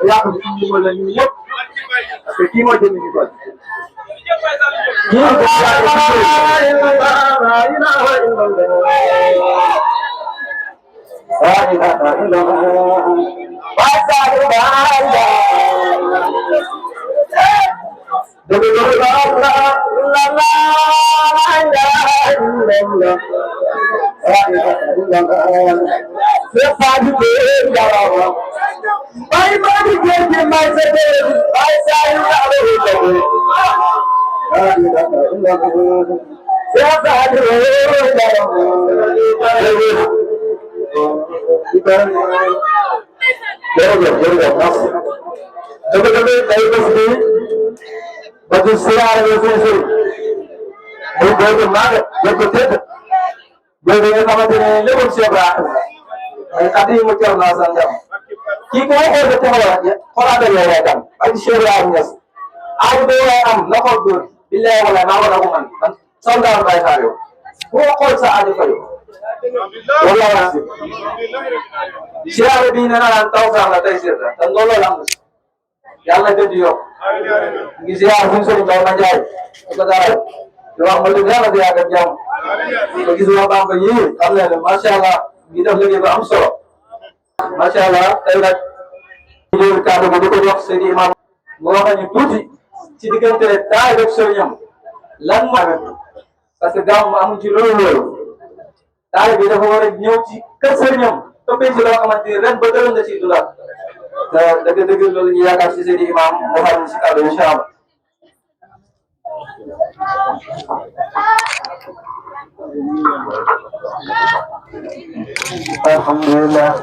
yaa ko fi ñu la ñu ñëpp parce que kii mooy jënd ñu toll. kii mooy kii ko waxee ba taxawal xoolaatal yow yaay tam ak Cheikh Ibrahima Niass aaj boo waay am na xool dóor billahi wala maa war a ko man soldat Baye Fall yow boo xool sa aajo fayu wala wax si siyaare bi nee naa taw sax la tey seet la te looloo la am na yàlla gën di yokk ngi siyaare fu ñu sëriñ Baye ma Njaay ko dara di wax ma dëgg yàlla di yàgg ak jàmm ko gis waa Bamba yii xam ne ne macha allah ngi def liggéey bu am solo macha allah tey nag jël kàddu bi di ko jox seen imam mu wax ñu tuuti ci diggante taay ak sëriñam lan mooy parce que gàmm amuñ ci loolu taay bi dafa war a ñëw ci kër sëriñam toppee ci loo xamante ni ren ba dërëm nga ciy dulaat te dëgg-dëgg loolu ñu yaakaar ci seen imam mu xam ne si kàddu incha allah. alhamdulillah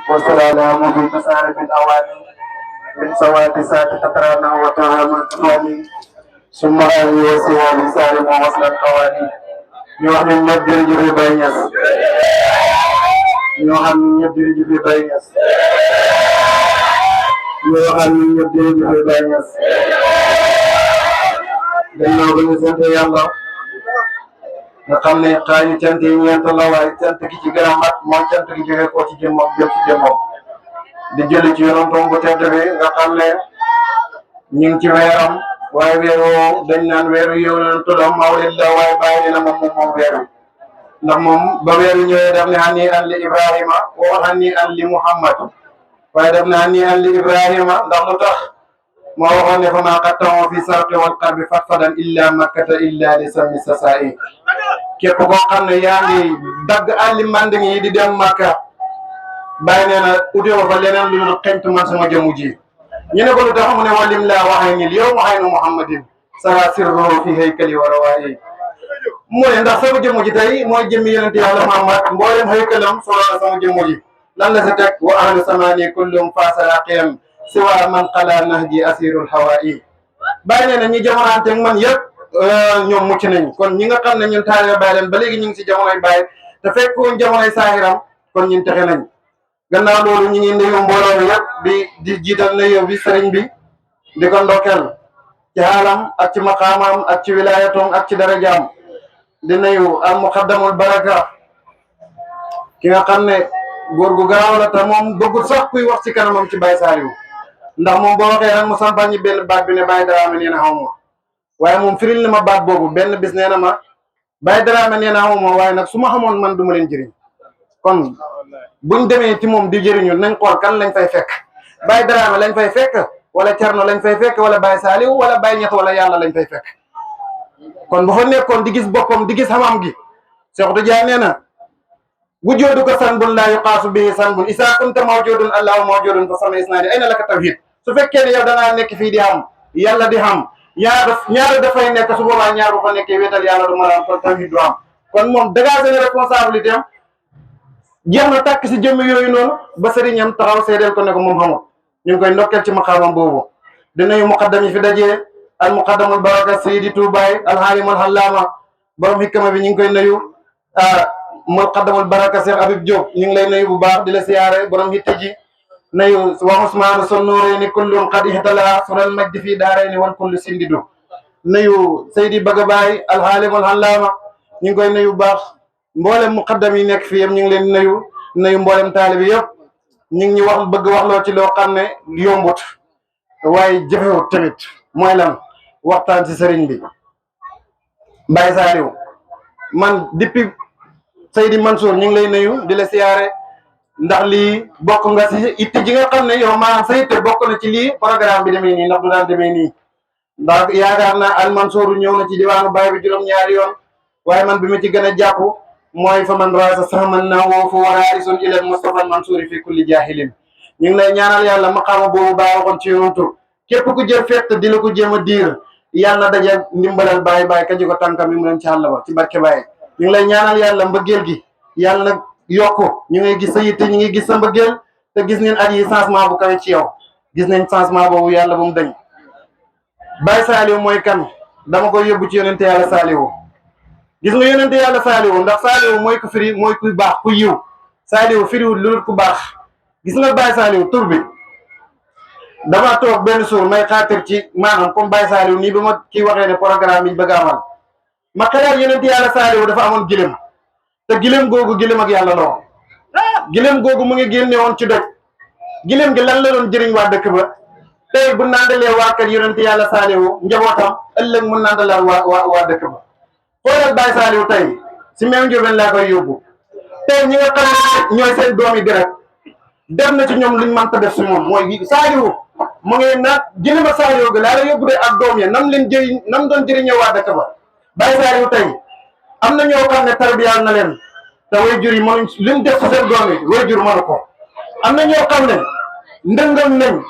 والسلام في مسارف الأواني من سوات سات أترانا وتهام الثواني ثم آله وسوى بسالم ووصل القواني يوحنا يبدر جبري بينيس يوحنا يبدر جبري بينيس يوحنا يبدر جبري بينيس دلنا بنسنت يا الله nga xam ne xaañu cant yi ñeent la waaye cant gi ci gën a mat mooy cant gi jóge ko ci jëmmam jëm ci jëmmam di jëli ci yonantom bu tedd bi nga xam ne ñu ngi ci weeram waaye weer woo dañ naan weeru yow leen tuddam mawlid la waaye bàyyi dina moom weer wi ndax moom ba weeru ñëwee daf ne hani an li Ibrahima wa hani an li Muhammad waaye daf ne hani an li Ibrahima ndax lu tax moo waxoon ne fa maa qattahu fi sarqi wal qalbi fatfadan illa makkata illa li sami sasaa'i képp koo xam ne yaa ngi dagg àlli manding yi di dem Makka bàyyi nee na utewa fa leneen lu dul xeñtu man sama jëmu ji ñu ne ko lu tax mu ne walim laa waxee nil yow ma xay nu Muhammadin sara sirruhu fi haykali wa rawaayi mu ne ndax sama jëmu ji tey mooy jëmmi yonente yàlla Muhammad mboolem haykalam solo na sama jëmu ji lan la si teg wa ahlu samani kullum faasala qiyam siwa man qala nahji asirul hawaayi bàyyi nee na ñi jamonaanteeg man yëpp ñoom mucc nañ kon ñi nga xam ne ñun taalibe Baay leen ba léegi ñu ngi si jamonoy Baay te fekkoon jamonoy saahiram kon ñun texe nañ gannaaw loolu ñu ngi nuyu mbooloo mi yëpp di jiital nuyu bi sëriñ bi di ko ndokkeel ci xaalam ak ci maqaamam ak ci wilaayatom ak ci darajaam di nuyu al muqaddamul baraka ki nga xam ne góor gu garaaw la te moom bëggul sax kuy wax ci kanamam ci Baay Saaliw ndax moom boo waxee rek mu sampal ñi benn baat bi ne Baay Daraame nee na xaw ma waaye moom firil na ma baat boobu benn bis nee na ma Baay Daraame nee na xaw ma waaye nag su ma xamoon man du ma leen jëriñ kon buñ demee ci moom di jëriñu nañ xool kan lañ fay fekk Baay Daraame lañ fay fekk wala Cerno lañ fay fekk wala Baay Saaliw wala Baay Ñas wala yàlla lañ fay fekk kon bu fa nekkoon di gis boppam di gis xamam gi Seex Tijaan nee na wujooduka sanbun laa yuqaasu bihi sanbun isaa kunta mawjudun allahu mawjudun fa sama isnaadi ayna laka tawhid su fekkee ne yow da ngaa nekk fii di xam yàlla di xam ñaar dafay nekk su boobaa ñaar bu fa nekkee wéetal yàlla du mën a am kon tawhid du am kon moom dégagé na responsabilité am jeex na tàkk si jëmm yooyu noonu ba sëriñam taxaw seedeel ko ne ko moom xamul ñu ngi koy ndokkeel ci maqaamam boobu dinañu muqaddam yi fi dajee al muqaddamul baraka Seydi Tuubaay alxaalimul xallaama borom hikma bi ñu ngi koy nuyu muqaddamul baraka Cheikh Habib Diop ñu ngi lay nuyu bu baax di la siyaare borom hitte ji nuyu wa Usmaan sonnuureeni kullun qad ihtala sural majdi fii daarayni wal kullu sindidu nuyu Seydi Baga Baay alxaalimul xallaama ñu ngi koy nuyu bu baax mboolem muqaddam yi nekk fii yëpp ñu ngi leen nuyu mboolem taalibi yëpp ñu ngi ñu wax bëgg wax loo ci loo xam ne yombut waaye jëfewut tamit mooy lan waxtaan ci sëriñ bi Baye Saliou man depuis Seydi Mansour ñu ngi lay nuyu di la siyaare ndax lii bokk nga si itti ji nga xam ne yow maanaam sa itte bokk na ci lii programme bi demee nii ndax du daan demee nii ndax yaakaar naa al Mansour ñëw na ci diwaanu Baye bi juróom-ñaari yoon waaye man bi ma ci gën a jàpp mooy fa man raasa sax man na woo fu waraisun ilal Mustafa al Mansour fi kulli jahilin ñu ngi lay ñaanal yàlla maqaama boobu Baye waxoon ci yonantu képp ku jël fett di la ko jéem a diir yàlla na daje ndimbalal Baye ka ji ko tànkam yi mu leen ci àll ba ci barke Baye ñu ngi lay ñaanal yàlla mbëggeel gi yàlla nag yokku ñu ngi gis sa yitte ñu ngi gis sa mbëggeel te gis neen at yi changement bu kawe ci yow gis nañ changement boobu yàlla bu mu dañ Baye Saliou mooy kan dama koy yóbbu ci yonente yàlla Saliou gis nga yonente yàlla Saliou ndax Saliou mooy ku firi mooy ku baax ku yiw Saliou firiwul lu ku baax gis nga Baye Saliou tur bi dama toog benn suur may xaatir ci maanaam comme Baye Saliou nii ba ma kii waxee ne programme yi bëgg a amal ma xalaat yonente yàlla Saliou dafa amoon gilem te gilem googu gilem ak yàlla loo gilem googu mu ngi génne woon ci doj gilem gi lan la doon jëriñ waa dëkk ba tey bu nandalee waa kër yonente yàlla Saliou njabootam ëllëg mu nandalaat waa dëkk ba xoolal Baye Saliou tey si même Ndiobène laa koy yóbbu tey ñi nga xam ne ñooy seen doom yi direct def na ci ñoom luñ mënta def si moom mooy Saliou mu ngi nag gilema Saliou gi laa la yóbbu de ak doom ya nam leen jëriñ nam doon jëriñoo waa dëkk ba Baye Saliou tey am na ñoo xam ne tarbiyaal na leen te waajur yi mënuñ li mu def si seen doom yi waajur mënu ko am na ñoo xam ne ndëngam nañ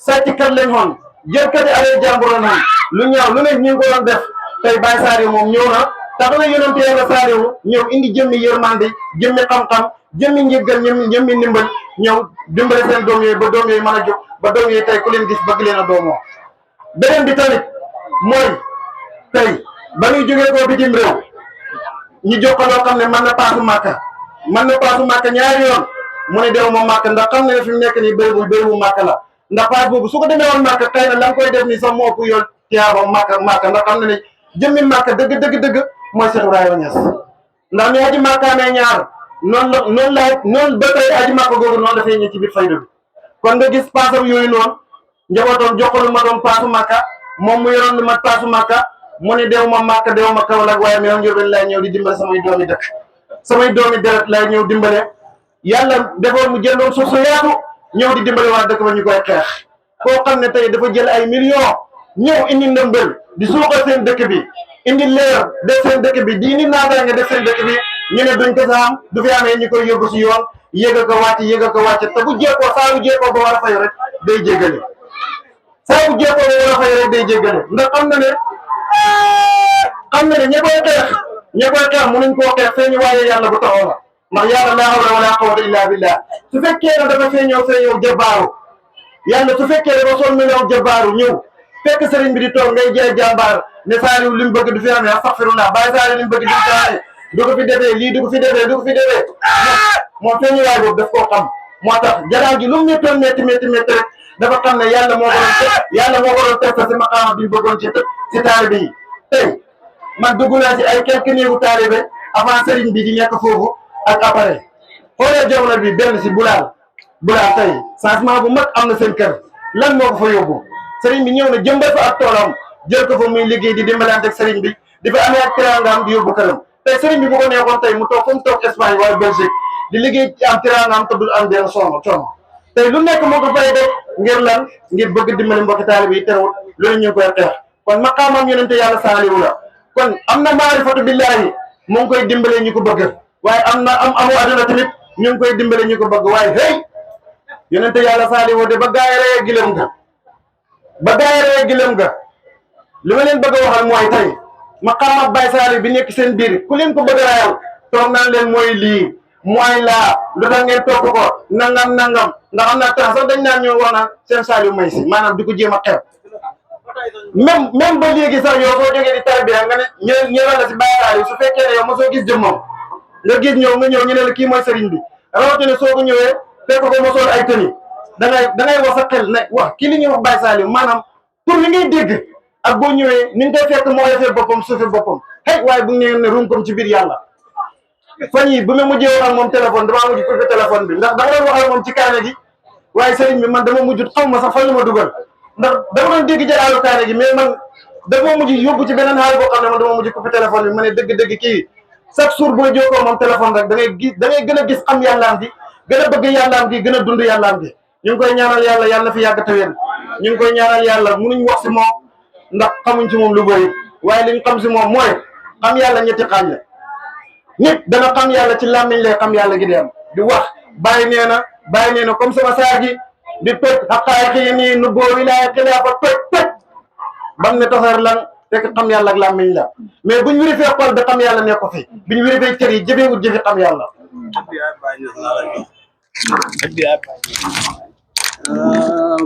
sàcckat lañ xoon jëlkati alal jàmbur la nañ lu ñaaw lu ne ñu ngi ko doon def tey Baye Saliou moom ñëw na tax na yonente yàlla Saliou ñëw indi jëmmi yërmande jëmmi xam-xam jëmmi njëggal jëmmi ndimbal ñëw dimbale seen doom yooyu ba doom yooyu mën a jóg ba doom yooyu tey ku leen gis bëgg leen a doomoo beneen bi tamit mooy tey ba ñuy jógee koo bitim réew ñu jox ko loo xam ne mën na paasu màkka ñaari yoon mu ne dew moom màkka ndax xam ne fi mu nekk nii bérébu màkka la ndax paas boobu su ko demee woon màkka xëy na la nga koy def nii sax moo ëpp yoon tiyaaba màkka ndax xam ne ne jëmmi màkka dëgg mooy Cheikh Ibrahima Niass ndax ni aji màkka amee ñaar noonu ba tey aji màkka googu noonu dafay ñëw ci biir fayda bi kon nga gis paasam yooyu noonu njabootam jox ko lu ma doon paasu màkka moom mu yoroon lu mat paasu màkka mu ne dew ma màkka dew ma Kaolack waaye meew Ndiobène lay ñëw di dimbale samay doomi dëkk samay doomi deret lay ñëw dimbale yàlla defoon mu jëndoon suuf su yaatu ñëw di dimbale waa dëkk ba ñu koy xeex koo xam ne tey dafa jël ay millions ñëw indi ndëmbël di suuxal seen dëkk bi indi leer def seen dëkk bi di indi naataange def seen dëkk bi ñu ne duñ ko saam du fi amee ñu koy yóbbu si yoon yéega ko wàcc te bu jeekoo saa bu jeekoo ba war a fay rek day jéggale saa bu jeekoo ba war a fay rek day jéggale ndax xam na ne ña koy xeex mënuñ koo xeex feeñu waaye yàlla bu taxaw la ndax yàlla laa hawla wala quwwata illa billah su fekkee ne dafa feeñoo jabbaaru yàlla su fekkee dafa sol million jabbaaru ñëw fekk sëriñ bi di toog ngay jaay jàmbaar ne Saliou li mu bëgg du fi amee astaghfirullah Baye Saliou li mu bëgg du fi amee du ko fi defee lii du ko fi defee moom feeñu waay boobu daf koo xam moo tax jaraaw ji lu mu méttoon métti rek dafa xam ne yàlla moo ko doon teg si maqaama bi ñu bëggoon ci taalibe yi tey man dugg naa ci ay quelques néegu taalibe avant sëriñ bi di nekk foofu ak appareil xoolee jamono bi benn si bulaal tey changement bu mag am na seen kër lan moo ko fa yóbbu sëriñ bi ñëw na jëmbal fa ak toolam jël ko fa muy liggéey di dimbalante ak sëriñ bi di fa amee ak teraangaam di yóbbu këram tey sëriñ bi bu ko neexoon tey mu toog fu mu toog Espagne wala Belgique di liggéey ci am teraangaam te du am benn coono tey lu nekk moo ko fay def ngir lan ngir bëgg dimbali mbokki taalibe yi terewul loolu ñu ngi koy xeex kon maqaamam yonente yàlla Saliou la kon am na maarifatu billahi mu ngi koy dimbale ñu ko bëgg waaye amu aduna tamit ñu ngi koy dimbale ñu ko bëgg waaye hey yonente yàlla Saliou de ba gaay reye gilem ga li ma leen bëgg a waxal mooy tey maqaamam Baye Saliou bi nekk seen biir ku leen ko bëgg a rayal toog naan leen mooy lii mooy laa lu tax ngeen topp ko nangam ndax am na temps sax dañ naan ñoo wax naan seen Saliou may si maanaam di ko jéem a xeeb même ba léegi sax yow soo jógee di tarbiya nga ne ñëwal la si Baye Saliou su fekkee ne yow mosoo gis jëmmam nga gis ñëw ñu ne la kii mooy sëriñ bi rawatina soo ko ñëwee fekk ko mosoon ay tëni da ngay wax sa xel ne wax kii li ñuy wax Baye Saliou maanaam pour li ngay dégg ak boo ñëwee ni nga koy fekk moo defee boppam suufe boppam xëy waaye bu ngeen ne runkom ci biir yàlla fan yi bu ma mujjee wax ak moom téléphone damaa mujj coupé téléphone bi ndax da nga doon wax ak moom ci kaane gi waaye sëriñ bi man dama mujj xaw ma sax fan la ma dugal ndax dama doon dégg jalaalu kaane gi mais man dama mujj yóbbu ci beneen xaal boo xam ne man dama mujj coupé téléphone bi ma ne dëgg-dëgg kii chaque jour boo jokkoo moom téléphone rek da ngay gën a gis xam yàllaam gi gën a bëgg yàllaam gi gën a dund yàllaam gi ñu ngi koy ñaanal yàlla yàlla na fi yàgg tawéen ñu ngi koy ñaanal yàlla munuñ wax si moom ndax xamuñ ci moom lu bëri waaye liñ xam si moom mooy xam yàlla ñetti xaaj la nit dana xam yàlla ci làmmiñ lay xam yàlla gi di am di wax bàyyi nee na comme sama saar gi di toj xaqaay xii nii nu boo wilaaya xilaafa toj bam ne tasaar lan fekk xam yàlla ak làmmiñ la mais buñ vérifié xol bi xam yàlla nekk ko fi buñ vérifié cër yi jëfeewut jëfi xam yàlla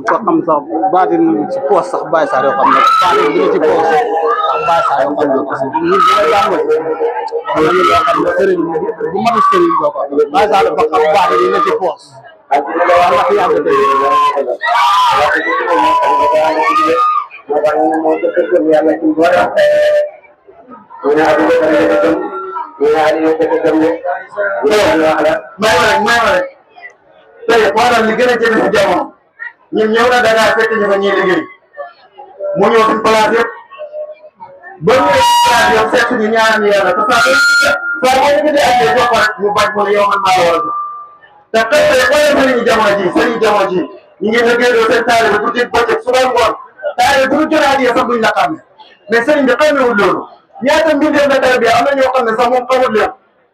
ko xam sax baatin ci poos sax Baye Sarr yoo xam ne baatin dina ci poos sax Baye Sarr yoo xam ne parce que ñun dina jàngal am na ñu loo xam ne sëriñ bu mën a sëriñ doo ko Baye Sarr dafa xam baatin dina ci poos waaw wax yàgg tey may rek tey xoolal li gën a jëfe si jamono ñun ñëw na Dakar fekk ñu fa ñuy liggéey mu ñëw suñ place yëpp ba ñu place yëpp seet ñu ñaanal yàlla te saa boo ñu gisee ak jox ko rek mu bañ mu ne yow man maa la war a jox te xëy na xoolal sëriñu jamono ji ñu ngi liggéey seen taalibe bu ci bëccëg suba ngoon taalibe bu ñu jotaat sax duñ la xam ne mais sëriñ bi xamewul loolu ñaata mbindeef na tarbiya am na ñoo xam ne sax moom xamul leen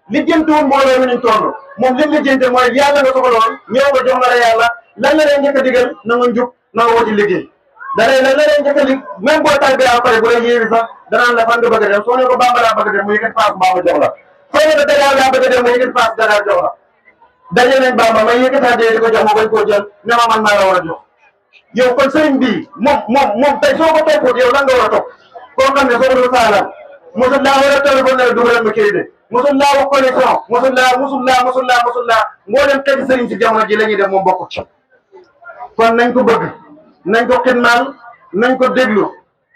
lijjantiwul mbooloo mi ñu toll moom lim lijjanti mooy yàlla nga soxaloon ñëw nga jox la yàlla lan la leen njëkk a digal na nga njub na nga wuti liggéey danay lan la leen njëkk a lig même boo tarbiya pare bu la yéewi sax danaan la fan nga bëgg a dem soo ne ko Bamba laa bëgg a dem mu yëkkat paas Bamba jox la soo ne ko Dakar laa bëgg a dem mu yëkkat paas Dakar jox la daje nañ Bamba may yëkkataa dee di ko jox ma bañ koo jël ne ma man maa la war a jox yow kon sëriñ bii moom tey soo ko toppoot yow lan nga war a topp koo xam ne soo ko saalam mosul laa war a téléphone ne dugalal ma kii de mosul laa wax connexion mosul laa mboolem xeeti sëriñ si jamono ji la ñuy def moom bokku ci kon nañ ko bëgg nañ ko xidmaal nañ ko déglu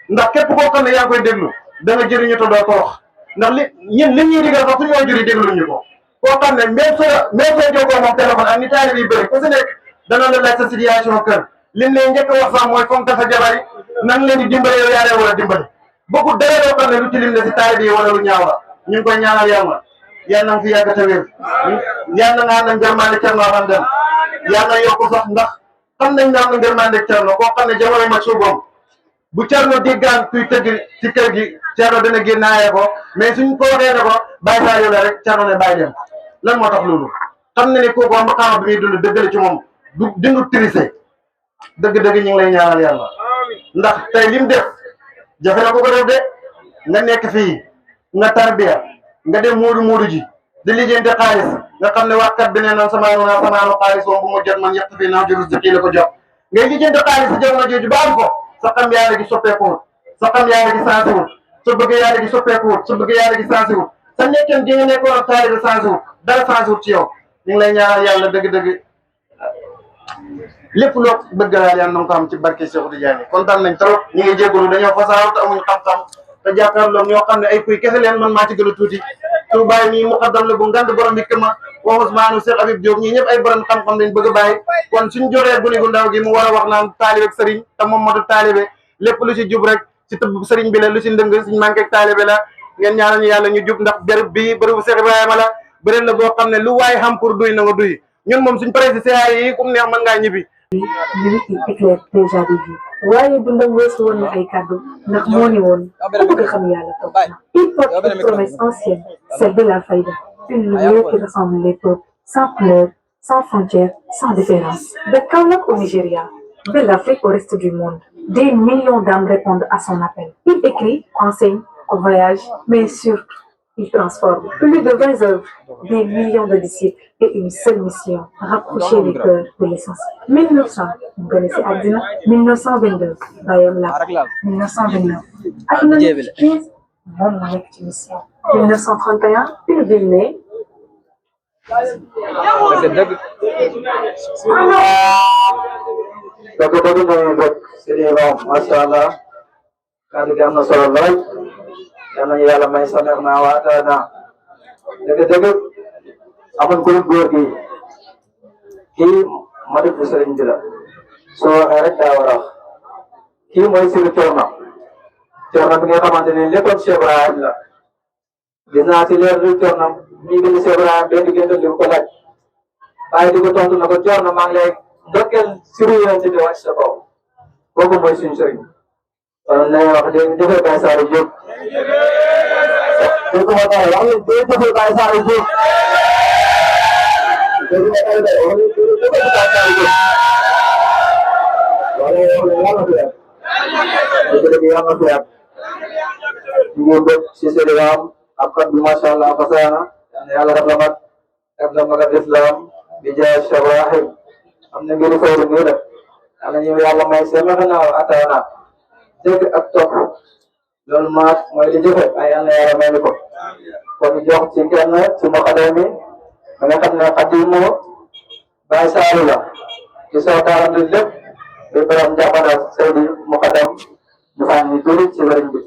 ndax képp koo xam ne yaa ngi koy déglu da nga jëriñu te doo torox ndax li ñuy digal sax suñu waajur yi déglu ñu ko koo xam ne même soo jokkoo moom téléphone ak ni taalib yi bëri ku si nekk dana la laaj sa situation kër lim leen njëkk a wax sax mooy fonk sa jabar yi nan leen di dimbale yow yaa leen war a dimbale beaucoup dara loo xam ne lu tilim la si taalib yi wala lu ñaaw la ñu ngi koy ñaanal yàlla yàlla na fi yàgg te wér yàlla nga ànd ak ngërmande Cerno xam dem yàlla yokku sax ndax xam nañ ne am na ngërmande Cerno koo xam ne jamono ma suuboom bu Cerno déggaan kuy tëgg ci kër gi Cerno dana génnaayee ko mais suñ ko waxee ne ko bàyyi saa yow la rek Cerno ne bàyyi dem lan moo tax loolu xam na ne kooku am maqaama bi muy dund dëgg la ci moom du dindu trisé dëgg-dëgg ñu ngi lay ñaanal yàlla ndax tey lim def jafe na ko def de nga nekk fii nga tarbiya nga dem muudu ji di lijjanti xaalis nga xam ne waxkat bi nee na samaanu xaalis woon bu mu jot man yett fii naa jurus kii la ko jot ngay lijjanti xaalis si jamono jooju ba am ko sa xam yàlla gi soppeekuwul sa xam yàlla gi sensiwul sa bëgg yàlla gi soppeekuwul sa bëgg yàlla gi sensiwul sa nekkeen gi nga nekkoon ak taalibe sensiwul dara sensiwul ci yow ñu ngi lay ñaanal yàlla dëgg-dëgg lépp loo bëgg daal yàlla na nga ko am ci barke Cheikh Tidiane kontaan nañ trop ñu ngi jégalu dañoo fasaaw te amuñ xam-xam te jàkkaarloo ñoo xam ne ay kuy kese leen man maa ci gën a tuuti su bàyyi nii muqaddam la bu ngand borom bi këma wa Ousmane Cheikh Habib Diop ñii ñëpp ay borom xam-xam lañ bëgg a bàyyi kon suñ joxee guni gu ndaw gi mu war a wax naan taalibe ak sëriñ te moom matu taalibe lépp lu ci jub rek ci tëbb sëriñ bi la lu ci ndëng suñ manqué ak taalibe la ngeen ñaanal ñu yàlla ñu jub ndax bërëb bii bërëbu Cheikh Ibrahima la bërëb la boo xam ne lu waay xam pour duy na nga duy ñun moom suñ paree si CA yi kum neex mën ngaa ñibbi Lui, il éclaire déjà des vies. waaye dundam weesu woon na ay kàddu ndax moo ni woon ku bëgg xam yàlla toog na. Il porte une promesse ancienne, celle de la faïda, une lumière qui rassemble les peuples, sans couleur, sans frontières, sans différence. De Kaolack au Nigeria, de l'Afrique au reste du monde, des millions d'âmes répondent à son appel. Il écrit, enseigne, voyage, mais surtout, il transforme. Plus de 20 œuvres, des millions de disciples et une seule mission, rapprocher les cœurs de l'essentiel. 1900, vous connaissez Adina, 1922, Bayam La, 1929, Adina 15, mon moyen de mission. 1931, une ville née. dëgg-dëgg mooy rek Serigne Ba macha allah kàddu gi am na solo lool yal nañu yàlla may sameex naa waata naa dëgg-dëgg amuñ ko góor gi kii ma def sëriñ bi la soo waxee rek daa war a wax kii mooy Sëriñ Cerno bi nga xamante ne léppam Cheikh Ibrahim la gis naa ci leer du Cerno mi bind Cheikh Ibrahim benn génn li ko laaj waaye di ko tontu na ko Cerno maa ngi lay dokkeel siru yonent bi wàcc sa kaw kooku mooy suñu sëriñ kon lay wax dégg jëfee Baye Saliou Diop dégg nga wax leen dégg jëfee Baye Saliou Diop dégg nga wax leen jëfee Baye Saliou Diop wala yàlla fi am dëgg yàlla fi am ñu ngi bëgg si Sénégal ak kat bi macha allah fasaana yàlla def la mag def la mag islam bi jaay Cheikh Ibrahim am na ngeen fayda nii la am na ñu yàlla may seen naaw ataana dégg ak topp loolu maat mooy li jëfe ay yàlla yàlla may ko kon jox ci kenn ci muqaddam mi ba nga xam ne xadimu Baye Saliou la ci soo taarante lépp di borom jàppandal Seydi muqaddam ñu fànn ñu turi ci sëriñ bi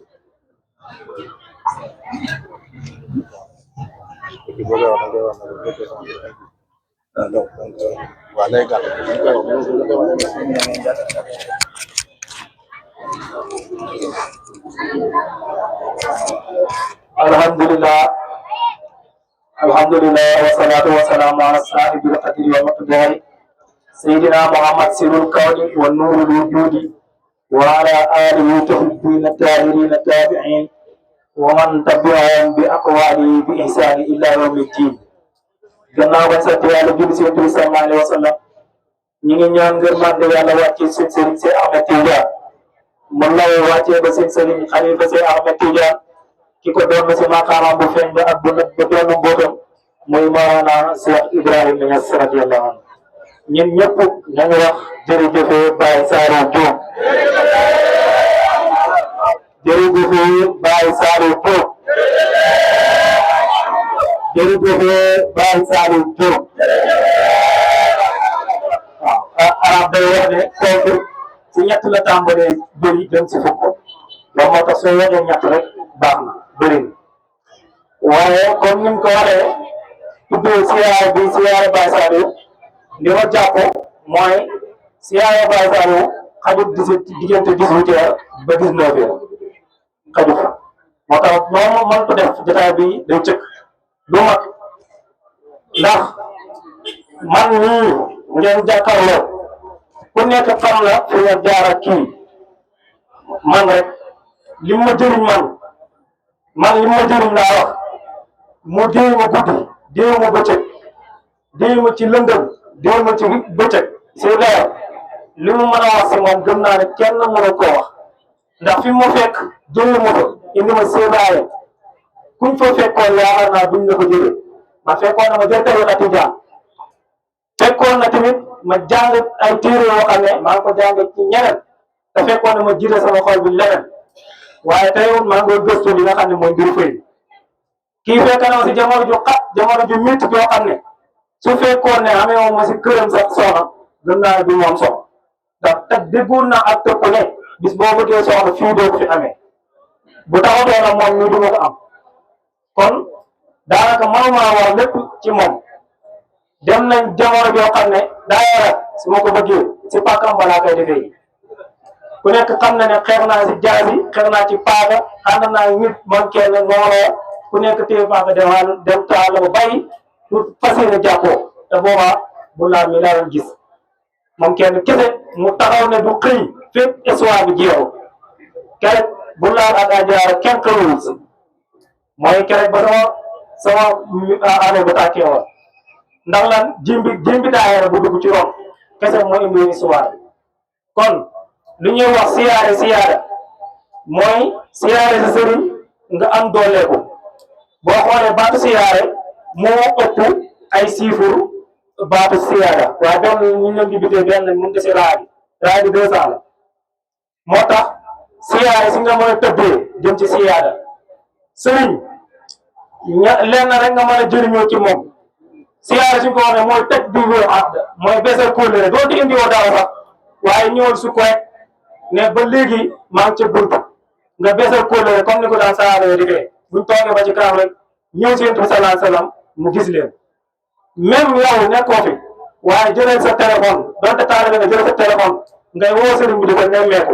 alhamdulillah wassalatu wassalamu ala sahibil qadri wa miqdari sayyidina Muhammad sirul kawni wa nurul wujudi wa ala alihi tahibbina tahirina tabi'in wa man tabi'ahum bi aqwali bi ihsani illa yawmi ddin gannaaw ba sant yàlla julli si Yonent bi sallallahu alayhi wa sallam ñu ngi ñaan ngërmande yàlla wàccee seen sëriñ si Ahmed Tidiane mun la wàccee ba seen sëriñ xalifa si Ahmed Tidiane ki ko doon si maqaamam bu feeñ ba ak bu nëb ba doon mbootam muy Mawlana Cheikh Ibrahima Niass radiyallahu anhu ñun ñëpp nañu wax jërëjëf Baye Saliou Diop jërëjëf Baye Saliou Diop jërëjëf Baye Saliou Diop waaw arab day wax ne kooku si ñett la tàmbalee bëri dem si fukk loolu moo tax soo waxee ñett rek baax na bëri na waaye comme ni mu ko waxee tuddee siyaare bi siyaare Baye Saliou li ma jàpp mooy siyaare Baye Saliou xajut diggante 18 heures ba 19 heures xajut moo tax moom mën ko def jotaay bi day cëkk du mat ndax man ñii ngeen jàkkaarloo ku nekk xam la fi nga jaar ak kii man rek li ma jëriñ man li ma jëriñ laa wax mu déy ma guddi déy ma bëccëg déy ma ci lëndëm déy ma ci bëccëg si leer li mu mën a wax si moom gëm naa ne kenn mënu koo wax ndax fi mu fekk jëlee ma fa indi ma séedaaye kuñ fa fekkoon yaakaar naa duñ la ko jëlee ma fekkoon na ma jël tariqa tijaan fekkoon na tamit ma jàng ay téere yoo xam ne maa ngi ko jàng ci ñeneen te fekkoon na ma jiite sama xol bi leneen waaye tey maa ngi koy gëstu li nga xam ne mooy mbiru fay kii fekk na ma si jamono ju xat jamono ju métti yoo xam ne su fekkoon ne amee woon ma si këram sax soxna gëm naa ne du moom soxna ndax te déggoon na ak tëkku ne bis boo bëggee soxna fii doo ko fi amee bu taxatoo na moom ñu du ma ko am kon daanaka mënuma wax lépp ci moom dem nañ jamono joo xam ne daayara su ma ko bëggee si pàkkam balaa koy defee ku nekk xam na ne xeex naa si jaasi xeex naa ci paaka ànd naa nit man kenn nooloo ku nekk téye paaka dem taal ba bàyyi pour fas yéene jàppoo te boobaa bu laal mi laa doon gis moom kenn kese mu taxaw ne du xëy fépp histoire bi jeexu kerek bu laal ak ajaara kenn xëyul si mooy kerek ba sama année ba tàkkee woon ndax lan jimbi daayira bu dugg ci ron kese moo indi histoire bi kon lu ñuy wax siyaare mooy siyaare si sëriñ nga am dooleeku boo xoolee baatu siyaare moo ëpp ay siifur baatu siyaare waaye benn ñu leen di bitee benn mun nga si raay bi 200 la moo tax siyaare si nga mën a tëbbee jëm ci siyaare sëriñ lenn rek nga mën a jëriñoo ci moom siyaare suñ ko waxee mooy tëj bi wóor mooy beesal kóllëre doo di indi woo daaw sax waaye ñëwal su ko rek ne ba léegi maa ngi ca buntu nga beesal kóllëre comme ni ko daan saaree defee buñ toogee ba ci kanam rek ñëw si Yonent bi sallallahu alayhi wasallam mu gis leen même yow nekkoo fi waaye jëlee sa téléphone donte taalibe nga jëlee sa téléphone ngay woo sëriñ bi di ko nemmeeku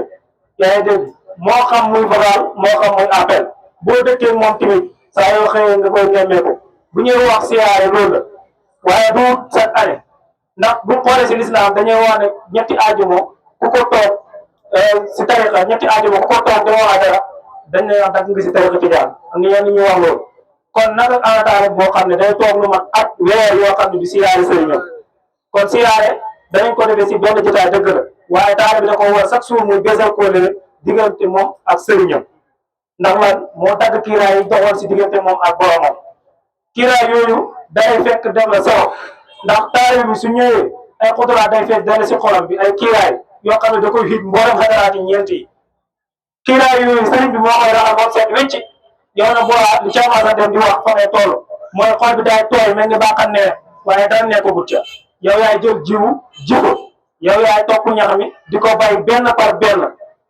yaa ngi dégg moo xam muy vocal moo xam muy appel boo dëkkee moom tamit saa yoo xëyee nga koy nemmeeku bu ñuy wax siyaare loolu la waaye du chaque année ndax bu xoolee si lislaam dañuy wax ne ñetti àjjuma ku ko toog si tariqa ñetti àjjuma ku ko toog te waxaa dara dañ ne wax dagg nga si tariqa tijaan am na ñenn ñu wax loolu kon naka anataare boo xam ne day toog lu mat at weer yoo xam ne du siyaare sëriñam kon siyaare danañ ko defee si benn jotaay dëgg la waaye taalibe bi da ko war chaque jour muy besal ko leen diggante moom ak sëriñam ndax lan moo dagg kiiraay yi doxoon si diggante moom ak boromam kiiraay yooyu day fekk dem la solo ndax taalibe bi su ñëwee ay xuturaat day fekk dana si xolam bi ay kiiraay yoo xam ne da koy xiit mboolem xadaraat yi ñeent yi kiiraay yooyu sëriñ bi moo koy raxas moom seet wécc yow na boolaa li caamasa dem di wax fa ngay toll mooy xol bi day tooy mel ni baaxan ne waaye dara nekkagut ca yow yaay jël jiwu jiko yow yaay topp ñax mi di ko bay benn par benn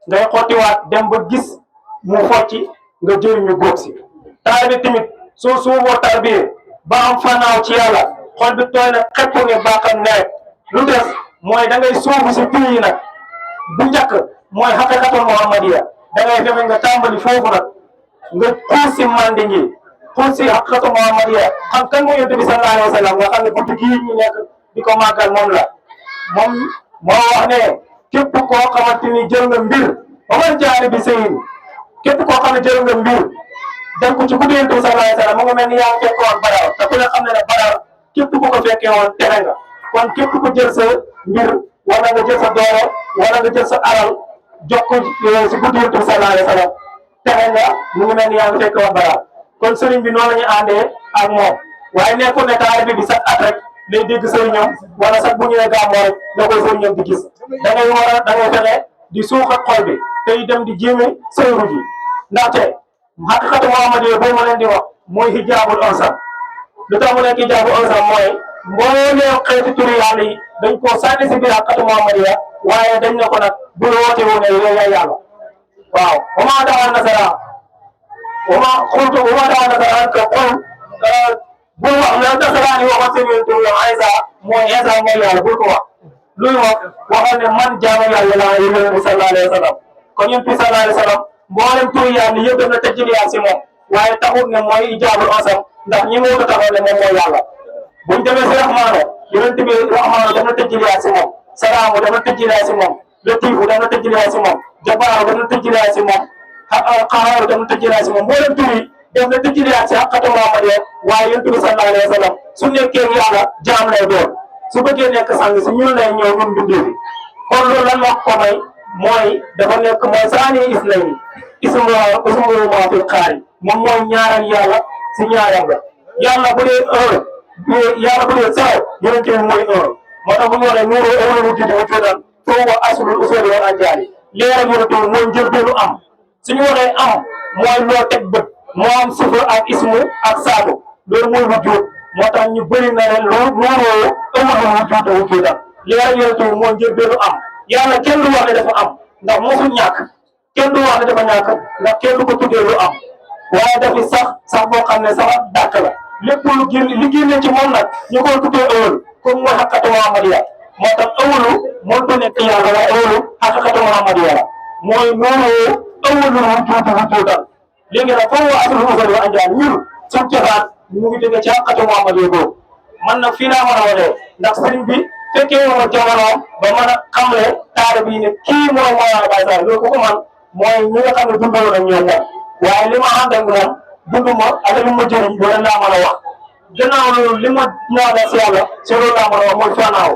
ngay xottiwaat dem ba gis mu focci nga jëriñu góob si taalibe tamit soo suuboo tarbiyee ba am fanaaw ci yàlla xol bi tooy na xepp ne baaxam nawet lu des mooy da ngay suubu si tur yi nag bu njëkk mooy xaqiqatul muhammadiya da ngay fexe nga tàmbali foofu nag nga xuus si mandi ngi xuus si xaqiqatul muhammadiya xam kan mooy yonent bi sallallahu alayhi wa sallam nga xam ne guddi gii ñu nekk di ko màggal moom la moom moo wax ne képp koo xamante ni jël nga mbir ba man jaari bi sëyin képp koo xam ne jël nga mbir dem ko ci guddi yonent bi sallallahu alayhi wa sallam mu nga mel ni yaa ngi fekk woon Badar te ku ne xam ne ne Badar képp ku ko fekkee woon tere nga kon képp ku jël sa mbir wala nga jël sa doole wala nga jël sa alal jox ko si guddi yonent bi sallallahu alayhi wa sallam tere nga mu ngi mel ni yaa ngi fekk woon Badar kon sëriñ bi noonu la ñu àndee ak moom waaye nekkul ne taalibe bi sax at rek lay dégg sëriñam wala sax bu ñëwee gàmmoo rek la koy sëriñam di gis da ngay war a da ngay fexe di suuxat xol bi tey dem di jéeme sëyru ji ndaxte xaqiqatu muhammadiya boobu ma leen di wax mooy hijaabul ansam lu tax mu nekk hijaabul ansam mooy mbooleem xeeti turi yàlla yi dañ koo sànni si biir xaqiqatu muhammadiya waaye dañ ne ko nag bu la woote wu ne yow yaay yàlla waaw wama dawal nasara wama xultu wama dawal nasara que xol bul wax la nasaraan yi waxoon seen yonent bi Isa mooy Isa mooy yàlla bul ko wax luy wax waxal ne man jaamu yàlla laa yonent bi sallallahu alayhi wa sallam kon yonent bi sallallahu alayhi wa sallam mboolem turi yàlla yëpp def na tajliyaat si moom waaye taxul ne mooy ijaabul ansam ndax ñi nga taxaw ne moom mooy yàlla buñ demee si rahmaano yonent bi rahmaano def na tajliyaat si moom salaamu def na tajliyaat si moom latiifu def na tajliyaat si moom jabaaru def na tajliyaat si moom xaxaaru def na tajliyaat si moom mboolem turi def na tajliyaat si xaqiqatu muhammadiya waaye yonent bi sallallahu alayhi wa sallam su nekkee yàlla jaam lay doon su bëggee nekk sang si ñun lay ñëw ñun bindee fi kon loolu lan wax ko may mooy dafa nekk mooy saani islayni ismu maa fi xaari moom mooy ñaaral yàlla si ñaaral la yàlla bu dee yàlla bu dee zéro yonent bi mooy moo tax bu ñu waxee nuuru awwalu wujudi wujudan fa huwa aslul usuli wal anjaali leeral yonent bi mooy njëlbeenu am suñu waxee am mooy loo teg bët moo am sifa ak ismu ak saatu loolu mooy wujud moo tax ñu bëri na leen loolu nuuru awwalu wujudan leeral yonent bi mooy njëlbeenu am yàlla kenn du wax ne dafa am ndax mosul ñàkk kenn du wax ne dafa ñàkk ndax kenn du ko tuddee lu am waaye dafi sax boo xam ne sax dàkk la lépp lu génne ci moom nag ñu koy tuddee ëwal comme mooy xaqiqatu muhammadiya moo tax ëwalu mënut a nekk yàlla waaye ëwalu xaqiqatu muhammadiya la mooy noonu ëwalu wujudan léegi nag foofu waa aslul usuli wa anjaal ñun suñ cosaan ñu ngi jóge ci xaqiqatu muhammadiya boobu man nag fii laa mën a waxee ndax sëriñ bi fekkee woon jamonoom ba mën a xamle taalibe bi ne kii mooy Mawlana Baye Sall loolu ku ko man mooy ñi nga xam ne dundoo nañ ñoom moom waaye li ma ànd ak moom dunduma ak li ma jëriñ loolu laa mën a wax gannaaw loolu li ma ñaanal si yàlla si loolu laa mën a wax mooy fanaaw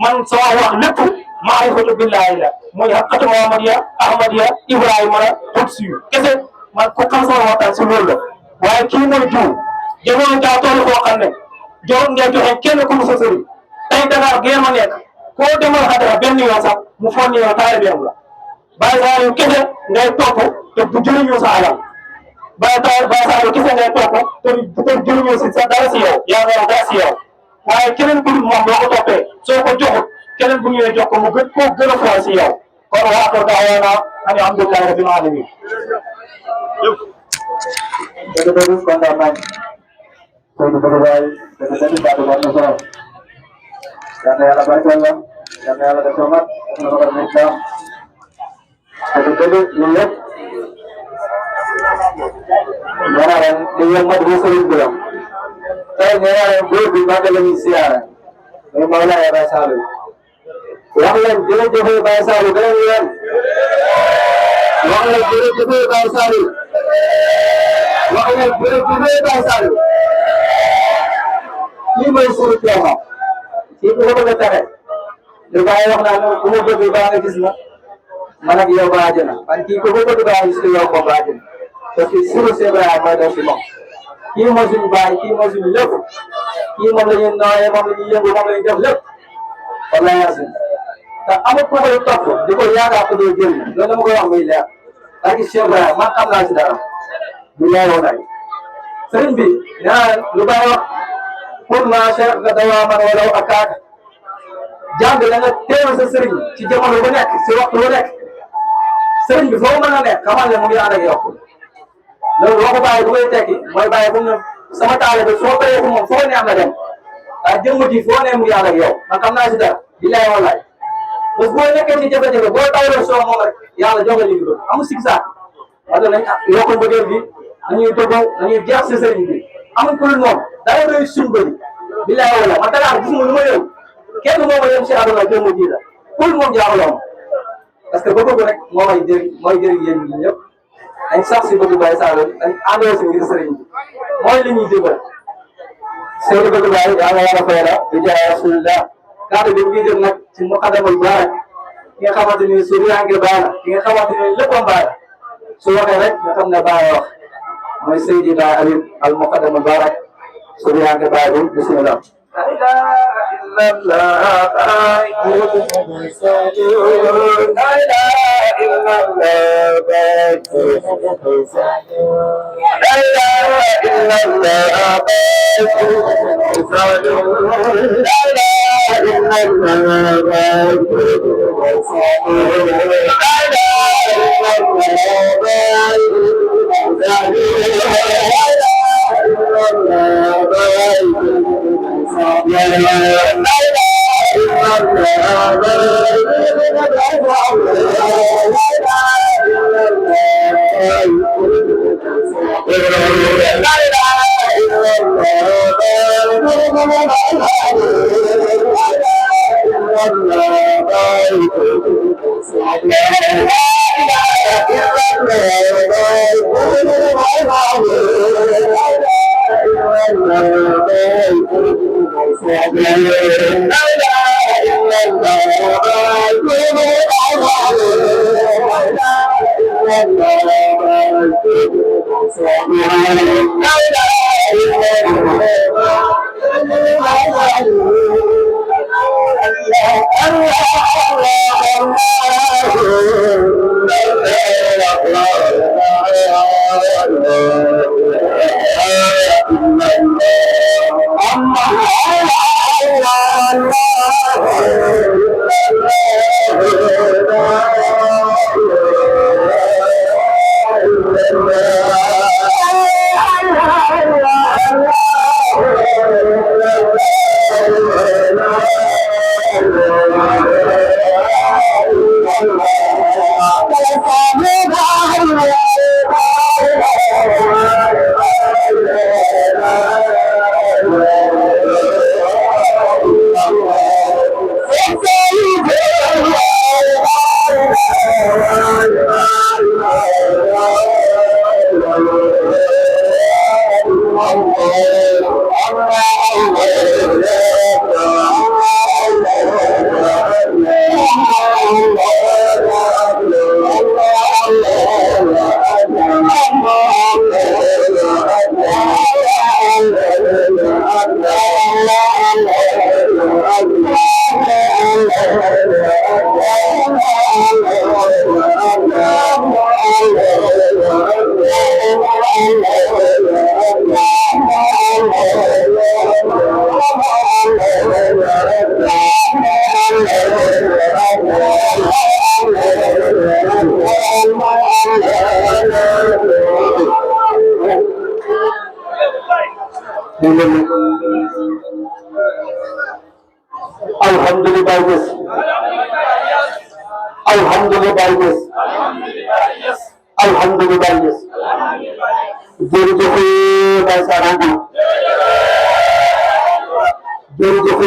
man sama wax lépp maarifatu billahi la mooy xaqiqatu muhammadiya ahmadiya ibrahima la xudsi yu kese man ku xam sama waxtaan si loolu la waaye kii mooy jiw jamono daa toll koo xam ne jox ngeen joxe kenn ku mu sa sëriñ tey Dakar gee ma nekk koo demal xadara benn yoon sax mu foog ni yow taalibeem la Baye Sall yu kese ngay topp te bu jëriñoo sa alal Baye Sall yu kese ngay topp te jëriñoo si sa dara si yow yaa ngi dara si yow waaye keneen ku dul moom boo ko toppee soo ko joxut keneen bu ñëwee jox ko mu gën koo gën a foor si yow kon waa ko daawaana alhamdulillahi rabbil alamin. dëgg-dëgg kontaan nañ Seydou Badou Baye dëgg-dëgg baatu ba am na solo Karena yang apa saja, karena yang ada somat, nomor mereka. Jadi lihat mana yang madrasah itu. Saya yang di mana lagi siaran. Memang lah ya bahasa lu. Yang jauh-jauh bahasa lu kan yang jauh-jauh bahasa lu. Yang jauh-jauh bahasa lu. Ini masuk ke apa? Itu apa kata? Lepas yang lalu, umur berbeda kisah. Mana dia baca na? Panti ko ko ba istilah ko baca. Tapi suruh saya berapa semua. Kini masih baik, kini masih lep. Kini malah yang naya, malah yang bukan malah yang lep. Allah ya sih. Tak amat ko ba tak ko. Jika ya aku tu jeli. Lalu mo ko ang mila. Lagi siapa? Makam lah sudah. Bila orang. Sering bi. Ya, lupa. Pun masih ketawa manusia akak. Jangan dengan teman sesering. Cijama lu banyak. Sewak lu banyak. Sering before mana nih, kamal yang mungkin ada ya aku. Lalu aku bayar dua itu, mau bayar pun sama tak ada, semua bayar pun phone yang ada. Aja mungkin phone yang mungkin ada ya. Macam mana sudah, bila yang online. Bos gue ni kerja jaga, gue tahu lah semua orang yang ada jangan gitu. Kamu siksa. Ada nih, ya aku berdiri, ni itu bang, ni dia sesering ni. Kamu perlu nom, dah ada sumber. Bila yang online, mata lah, semua lumpuh. Kita mau yang siapa lagi mungkin. Perlu nom jangan. Parce que bëgg rek mooy jëriñ yéen ñi ñëpp dañ sax si bëgg Baye Sall dañ àndoo si ngir sëriñ bi mooy li ñuy jëbal Seydou bëgg Baye yàlla war a fayda di jaay Rasulullah kàddu bi ngi jëm nag ci muqaddamul barak ki nga xamante ni su riyange baana ki nga xamante ni léppam baana su waxee rek nga xam ne Baye wax mooy Seydi Baye Alioune al muqaddamul barak su riyange Baye bi bismillah لا إله إلا الله لا إله إلا الله لا إله إلا الله لا إله إلا alhamdulillah yes alhamdulillah yes alhamdulillah yes jërëjëf Baye Saliou Diouf jërëjëf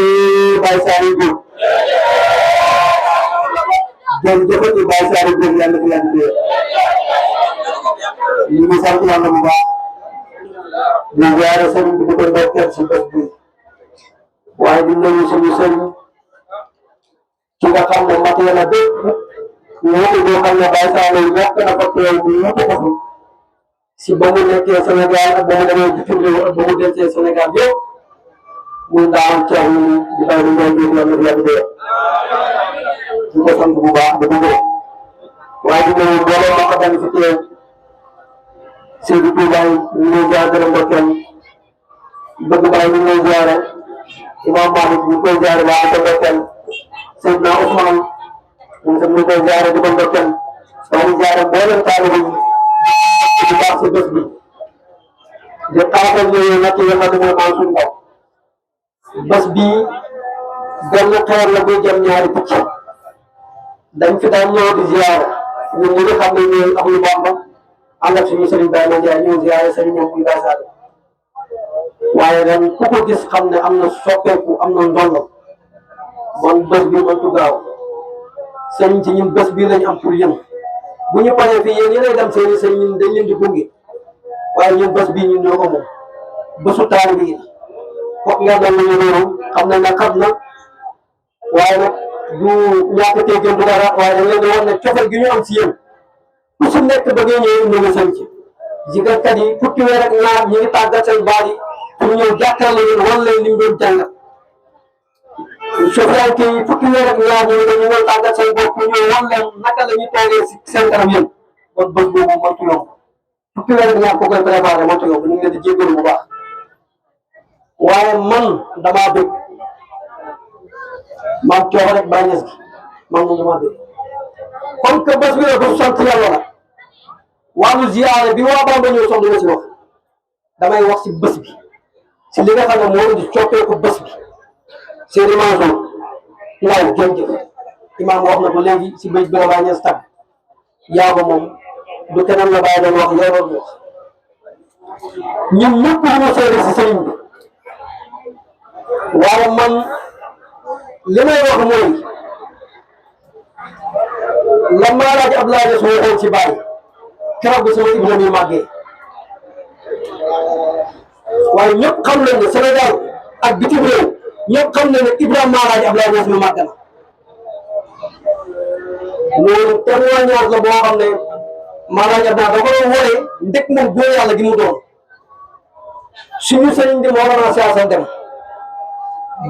Baye Saliou Diouf jërëjëf Baye Saliou Diouf yàlla na yàlla dee ñu ngi sant yàlla bu baax di ziare sëriñ bi di ko ndokkeel si bés bi waaye di nuyu suñu sëriñ ci nga xam ne matee na bépp ñooñu boo xam ne Baye Saliou ñàkk na ko teew bi ñëpp ko fi si ba mu nekkee Sénégal ak ba mu demee bitim réew ak ba mu dencee Sénégal yëpp muy ndaawam ceex ñu di bay di ñoom biir yàlla na yàlla dee di ko sant bu baax di ko gërëm waaye di nuyu mbooloo ma ko dañ fi teew Seydou Toubaye ñu ngi lay jaar gërëm ndokkeel bëgg baay ñu ngi lay jaare Imam Malick ñu koy jaare waa ko ndokkeel Seydina Ousmane ñun tam ñu koy jaare di ko ndokkeel waa ñu jaare mboolem taalibe yi di baax si bés bi di xaaral ñëwee nag yi nga xam ne mooy Mansour Mbow bés bii benn xeer la buy jëm ñaari picc dañ fi daan ñëw di ziyaare ñun ñi nga xam ne ñooy Ahlu Bamba ànd ak suñu sëriñ Baye Mandiaye ñëw ziyaare sëriñ ñoom muy Baye Saliou waaye ren ku ko gis xam ne am na soppeeku am na ndollo bon bés bi mëntu gaaw sëriñ ci ñun bés bii lañ am pour yéen bu ñu paree fii yéen yéenay dem seeni sëriñ ñun dañ leen di gunge waaye ñun bés bii ñun ñoo ko moom bésu taalibe yi foog nga dem nañu loolu xam nañ ne xam na waaye nag du ñàkk a teggeel du dara waaye dañ leen di wan ne cofeel gi ñu am si yéen ku si nekk ba ngay ñëw ñu ngi sëñ ci jigatkat yi fukki weer ak ñaar ñu ngi tàggat seen baat yi pour ñëw jàkkaarloo leen wan leen li mu doon jàngat chauffeur yi fukki weer ak ñaar ñu ngi ñëw tàggat seen bopp pour ñëw wan leen naka la ñuy toogee si seen kanam yéen kon bés boobu mëntu yomb fukki weer ak ñaar ko koy préparé mëntu yomb ñu ngi leen di jéggalu bu baax waaye man damaa bëgg man coono rek bàyyi gi man moom damaa bëgg comme que bés bi la ko sant yàlla la wàllu ziyaare bi waa Bamba ñëw soxla ma si wax damay wax si bés bi si li nga xam ne moo di coppeeku bés bi Seydou Mansour Ndaw jërëjëf imaam wax na ko léegi si béy bi la bàyyi stade yaa ko moom du keneen la bàyyi doon wax yow doon wax ñun ñëpp lu ma seede si sëriñ bi waaye man li may wax mooy la Maalaaji Abdoulaye Niass waxoon ci bàyyi keroog bi sama Ibrahima yi màggee waaye ñëpp xam nañ ne Sénégal ak bitim réew ñëpp xam nañ ne Ibrahima Maalaaji Abdoulaye Niass mi màgg na loolu témoignage la boo xam ne Maalaaji Abdoulaye da ko doon wone ndek moom góor yàlla gi mu doon suñu sëriñ di moo doon siyaasa dem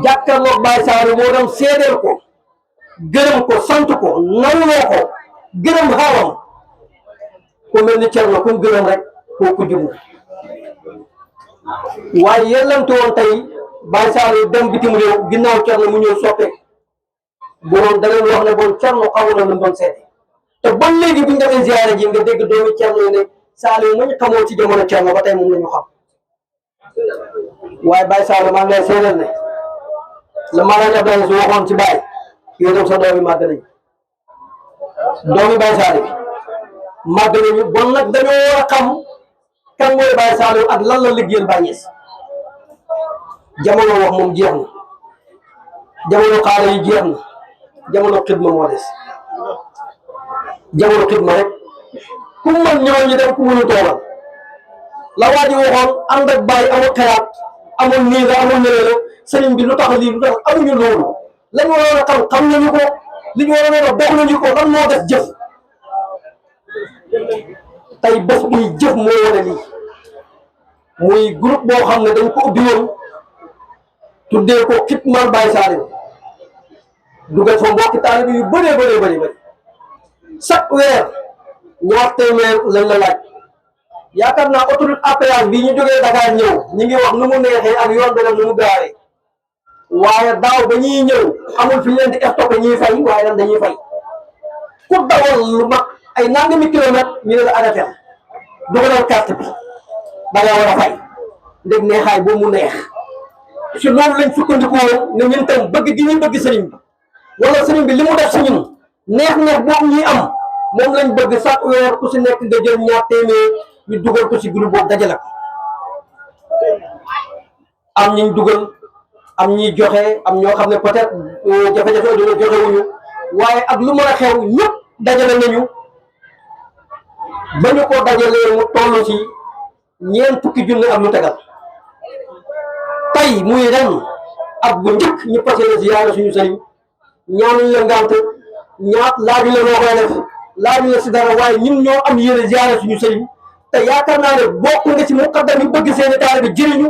jàkkaarloog Baye Saliou moo dem seedeel ko gërëm ko sant ko nawloo ko gërëm xaalam ku mel ni Thierno ku gërëm rek kooku jublu waaye yellantu woon tey Baye Saliou dem bitim réew ginnaaw Thierno mu ñëw soppeeku bu doon da leen wax ne bon Thierno xamu na lu mu doon seede te ba léegi bi nga demee ziyaare ji nga dégg doomi Thierno yi ne Saliou mu ñu xamoo ci jamono Thierno ba tey moom la ñu xam waaye Baye Saliou maa ngi lay seedeel ne la Maalaaji Abdoulaye su waxoon ci Baye yow dem sa doom yi màgg nañu doomi Baye Saliou màgg nañu bon nag dañoo war a xam kan mooy Baye Saliou ak lan la liggéeyal Baye Niass jamono wax moom jeex na jamono xaale yi jeex na jamono xidma moo des jamono xidma rek ku mën ñëw ñu dem ku mënu toogal la waa ji waxoon ànd ak Baye amul xalaat amul nii la amul ñëwee la sëriñ bi lu tax lii lu tax amuñu loolu lañ waroon a xam nañu ko li ñu waroon a dox nañu ko lan moo def jëf tey bés bi jëf moo wane lii muy groupe boo xam ne dañ ko ubbi woon tuddee ko Xidmal Baye Saliou dugal fa mbokki taalibe yu bëree bëri chaque weer ñaar téeméer lañ la laaj yaakaar naa autoroute à péage bi ñu jógee Dakar ñëw ñu ngi wax nu mu neexee ak yoon bi nag nu mu gaaree waaye daaw ba ñuy ñëw amul fi leen di stocké ñuy fay waaye ren dañuy fay ku dawal lu mag ay nangami kilomètres ñu ne la arrêté dugalal carte bi da nga war a fay ndég neexaay boobu mu neex si loolu lañ sukkandiku woon ne ñun tam bëgg gi ñu bëgg sëriñ bi wala sëriñ bi li mu def si ñun neex-neex boobu ñuy am moom lañ bëgg chaque weer ku si nekk nga jël ñaar téeméer ñu dugal ko si groupe boobu dajale ko am ñiñ dugal am ñiy joxe am ñoo xam ne peut-être jafe-jafe dina joxewuñu waaye ak lu mën a xew ñëpp dajale nañu ba ñu ko dajalee mu toll ci ñeent fukki junne ak lu tegal tey muy ren ak bu njëkk ñu passé na ziyaara suñu sëriñ ñaanuñ la ngant laaju la noo koy def laaju la si dara waaye ñun ñoo am yéene ziyaara suñu sëriñ te yaakaar naa ne bokk nga ci muqaddam yi bëgg seeni taalibe jëriñu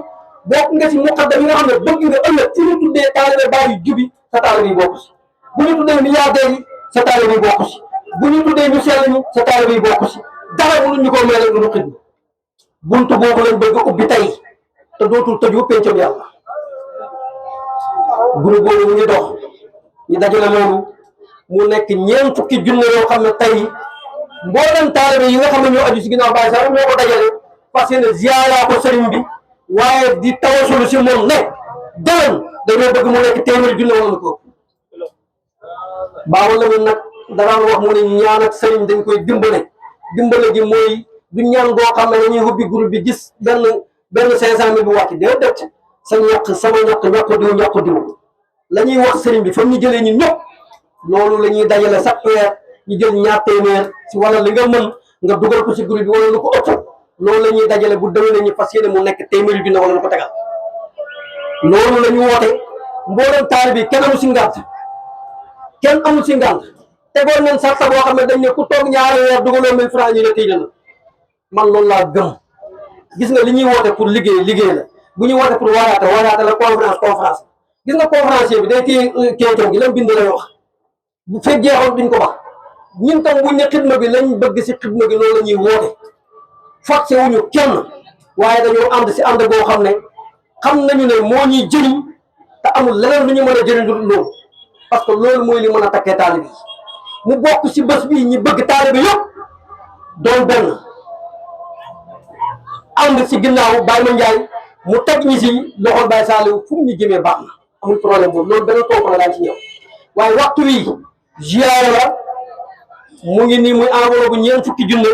bokk nga ci muqaddam yi nga xam ne bëgg nga ëllëg ci ñu tuddee taalibe bàyyi jubi sa taalibe yi bokk si bu ñu tuddee milliardaires yi sa taalibe yi bokk si bu ñu tuddee ñu sell ñi sa taalibe yi bokk si dara mënuñ ñu ko mel lu xidma buntu boobu lañ bëgg ubbi tey te dootul tëju pencam yàlla groupe boobu mu ngi dox ñu dajale loolu mu nekk ñeent fukki junne yoo xam ne tey mboolem taalibe yi nga xam ne ñoo aju si ginnaaw Baye Sall ñoo ko dajale parce que ziyaara ko sëriñ bi waaye di tawasulu si moom ne déwén dañoo bëgg mu nekk téeméeri junne wala ko baaxul la ñun nag danaan wax mu ne ñaan ak sëriñ dañ koy dimbale gi mooy du ñaan goo xam ne dañuy ubbi groupe bi gis benn 500 000 bu wàcc déedéet sa ñàkk sama ñàkk diw la ñuy wax sëriñ bi fa ñu jëlee ñun ñëpp loolu la ñuy dajale chaque weer ñu jël ñaar téeméer si wala li nga mën nga dugal ko si groupe bi wala lu ko ëpp loolu la ñuy dajale bu déwénee ñu fas yéene mu nekk téeméeri junne wala lu ko tegal loolu la ñu woote mboolem taalibe bi kenn amul si ngànt tegoon nañ sarta boo xam ne dañ ne ku toog ñaari weer dugaloo 1000 francs ñu ne tëj na man loolu laa gëm gis nga li ñuy woote pour liggéey la bu ñuy woote pour waraate la conférence gis nga conférencier bi day téye kéytam gi lam bind lay wax bu fekk jeexoon duñ ko wax ñun tam buñ ne xidma bi lañ bëgg si xidma gi loolu la ñuy woote forcé wuñu kenn waaye dañoo ànd si ànd boo xam ne xam nañu ne moo ñuy jëriñ te amul leneen lu ñu mën a jëriñ du loolu parce que loolu mooy li mën a takkee taalibe yi mu bokk si bés bi ñi bëgg taalibe yëpp doon benn ànd si ginnaaw Baye Mandiaye mu teg ñi si loxol Baye Saliou fu mu ñu jëmee baax na amul problème boobu loolu benn toog la daan ci ñëw waaye waxtu wi ziyaara la mu ngi nii muy enveloppe bu ñeent fukki junne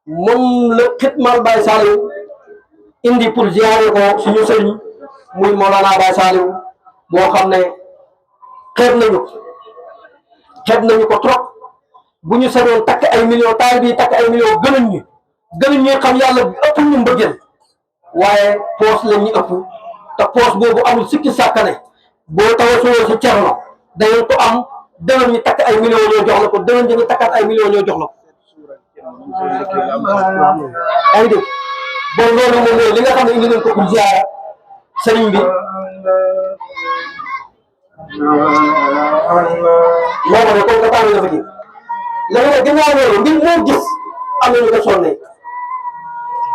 moom la xitmal Baye Saliou indi pour ziyaare ko suñu sëriñ muy Mawlana Baye Saliou boo xam ne xeeb nañu ko trop bu ñu sañoon takk ay millions taalibe yi takk ay millions gënuñ ñuy xam yàlla ëpp ñu mbëggeel waaye poos la ñu ëpp te poos boobu amul sikki sàkkane boo tawasuloo si cerno dañu ko am danañ ñu takk ay millions ñoo jox la ko danañ ñu takkaat ay millions ñoo jox la ko yaa ngi dégg bon loolu moom mooy li nga xam ne indi nañ ko pour ziara sëriñ bi moo ko ne comme que tànn dafa ji léegi nag ginnaaw loolu mbir moo gis am nañu ko sonne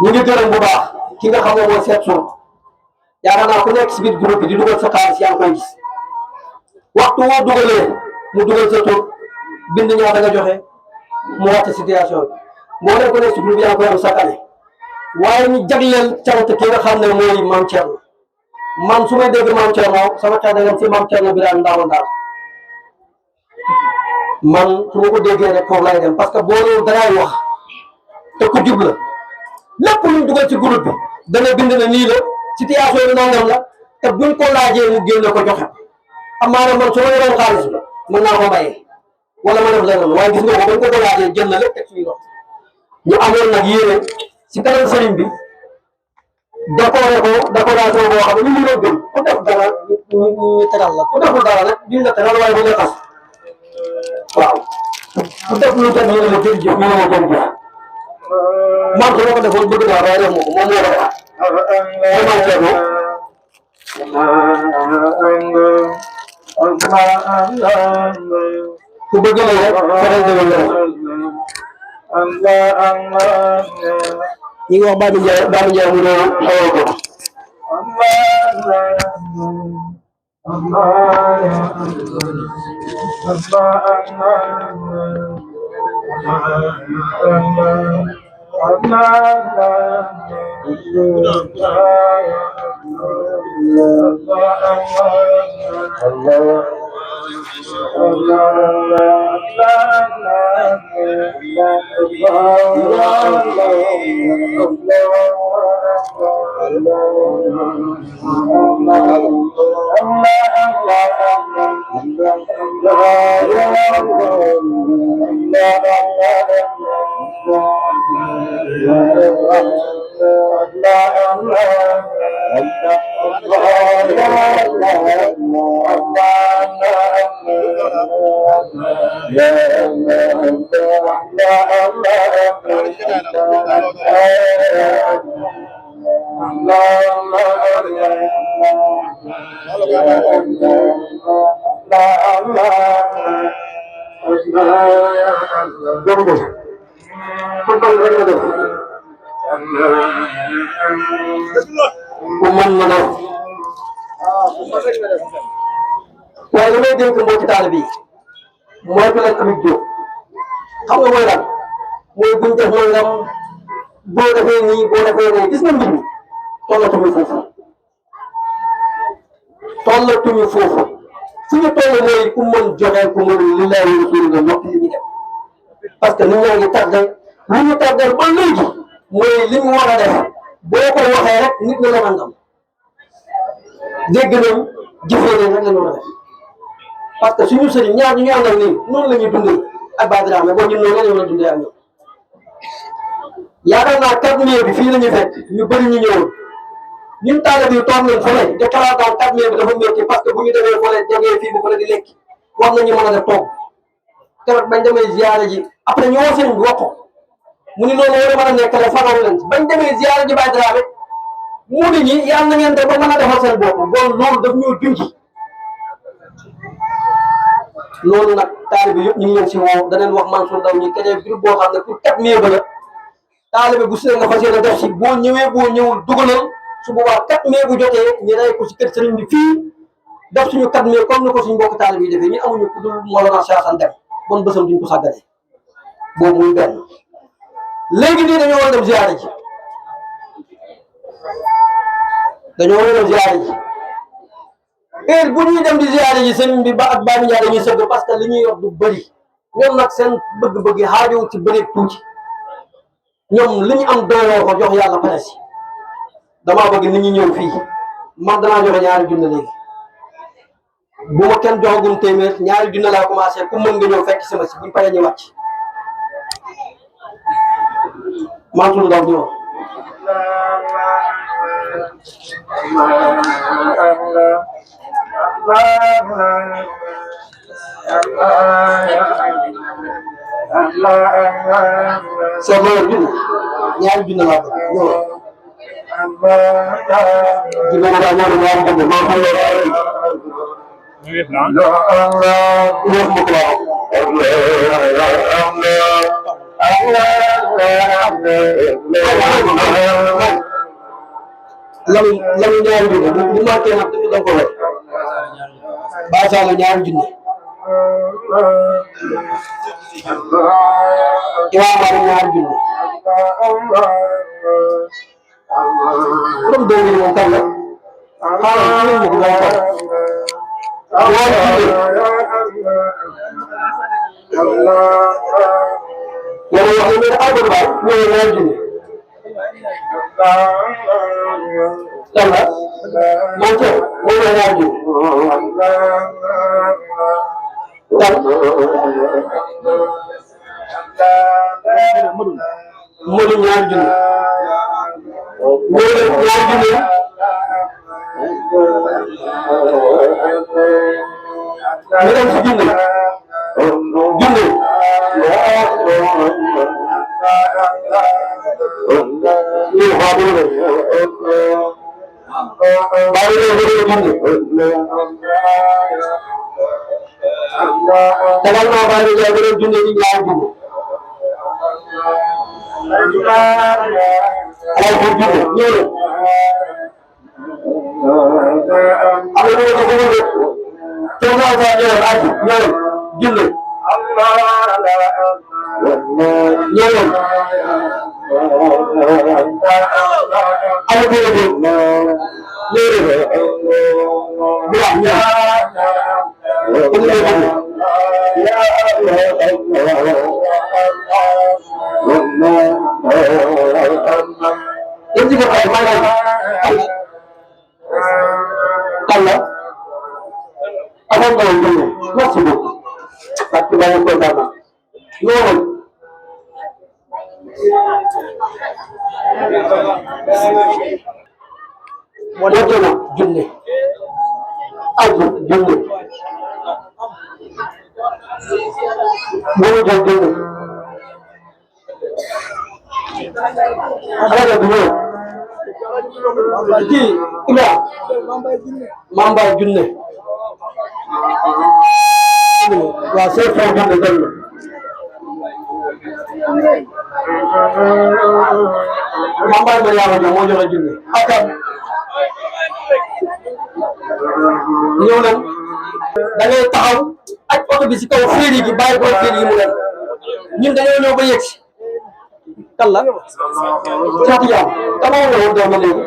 ñu ngi gërëm bu baax ki nga xam ne mooy seet suuf yaakaar naa ku nekk si biir groupe bi di dugal sa xaalis yaa ngi koy gis waxtu woo dugalee mu dugal sa tur bind ñaata nga joxe mu wàcc situation bi moo nekk ku nekk si groupe bi yaa ngi koy am chaque année waaye ñu jagleel cant ki nga xam ne mooy Mame Thierno man su may dégg Mame Thierno sama xel da si Mame Thierno Birame Ndao Ndao man su ma ko déggee rek foofu lay dem parce que boo loolu dangay wax te ku jub la lépp luñ dugal ci groupe bi dana bind na nii la situation bi nangam la te buñ ko laajee mu génne ko joxe amaana man su ma yoroon xaalis bi mën naa ko bàyyee wala ma def leneen waaye gis nga ko bañ ko laajee jël na lépp teg suñu loxo ñu amoon nag yéene si kanam sëriñ bi décoré ko décoration boo xam ne ñu ngi gën ku def dara ñu tegal la ku deful dara nag duñ la tegal waaye bu ñu xas waaw ku def lu tax ñu ne la jërëjëf ñu ne la jërëjëf man su ma ko defoon bëgg naa waaye def ma ko moom moo ko ku bëgg la rek fexeel dëgg la ñi ngi wax Baye Ndiaye mu doon xawal ko waaye li may dénk mbokki taalibe yi mooy ku leen amit jóg xam nga mooy lan mooy buñ def nangam boo defee nii boo defee nii gis nga mbir mi tollatuñu foofu fu ñu toll mooy ku mën joxe ku mën li lay rasul nga noppi li ñu def parce que nit ñaa ngi tardé li ñu tardé ba léegi mooy li mu war a def boo ko waxee rek nit ñi la nangam dégg nañ jëfee nañ rek la ñu war a def parce que suñu sëriñ ñaar ñu àndal nii noonu la ñuy dundee ak Badara mais boo ñun noonu la ñu war a dundee ak ñoom yaakaar naa 4 mai bi fii la ñu fekk ñu bëri ñu ñëwoon ñun taalibe bi toog nañ fële de xalaataan 4 mai bi dafa métti parce que bu ñu demee fële jógee fii bu fële di lekk war nañu mën a def toog keroog bañ demee ziyaare ji après ñu woo sëriñ bi wax ko mu ni loolu war a mën a nekk rek fagaru leen bañ demee ziyaare ji Badara mu ni ñi yàlla na ngeen def ba mën a defal seen bopp bon loolu daf ñoo junji loolu nag taalibe yëpp ñu ngi leen si woo daneen wax Mansour Ndaw ñi keneen groupe boo xam ne pour 4 mai ba la taalibe bu see nga fas yéene def si boo ñëwee boo ñëwul dugalal su boobaa 4 mai bu jotee ñu rey ko si kër sëriñ bi fii def suñu 4 mai comme ni ko suñu mbokk taalibe yi defee ñu amuñu ku dul Mawlana Cheikh Assane Deme bon bësam duñ ko sàggane boobu muy benn léegi nii dañoo war a dem ziyaare ji heure bu ñuy dem di ziyaare ji sëriñ bi ba ak bàyyi ñaar dañuy sëgg parce que li ñuy yor du bëri ñoom nag seen bëgg-bëgg yi xaajowul ci bëri tuuti ñoom li ñu am dooloo ko jox yàlla pare si damaa bëgg nit ñi ñëw fii man danaa joxe ñaari junne léegi bu ma kenn joxagum téeméer ñaari junne laa commencé ku mën nga ñëw fekk sama si buñ paree ñu wàcc Mansour Ndaw di wax soo ñëwee junne ñaari junne laa bëgg ñëw junne la daa ñëw ñaari junne maa xam lamu ñaari junne bu marqué nag da ko wér Baye Sall ñaari junne Imaam Malik ñaari junne borom dégg moom kan la xaaral ñu ko doon ko ñaari junne yàlla wax na ne Albert Ba ñëw ñaari junne Talla man ca moom la ñaari junne Tall Modou ñaari junne Modou ñaari junne ñu dem si junne junne ñu xaar bàyyi leen junne tegal naa bàyyi leen beneen junne ñu ñaari junne ay pour junne ñëw am na ñu ko bëgg te naa saa ñëw ak ñëw junne ñëw ay pour ñëw Ini juga kayak mana? Kalau apa yang kau ini masih bu, tapi banyak pertama. Nuhun. Wajah nak junne, aja junne. Mau junne. Ada dulu. Ki, ina. Mamba junne. Waa c'est fort de dal. Mamba ma yaama mo joxe junne. Akam. Ñëw nañ da ngay taxaw ak oto bi ci kaw féeri gi bàyyi ko féeri yi mu dem ñun dañoo ñëw ba yegg si kalla caati yaam kama nga woon dooma léegi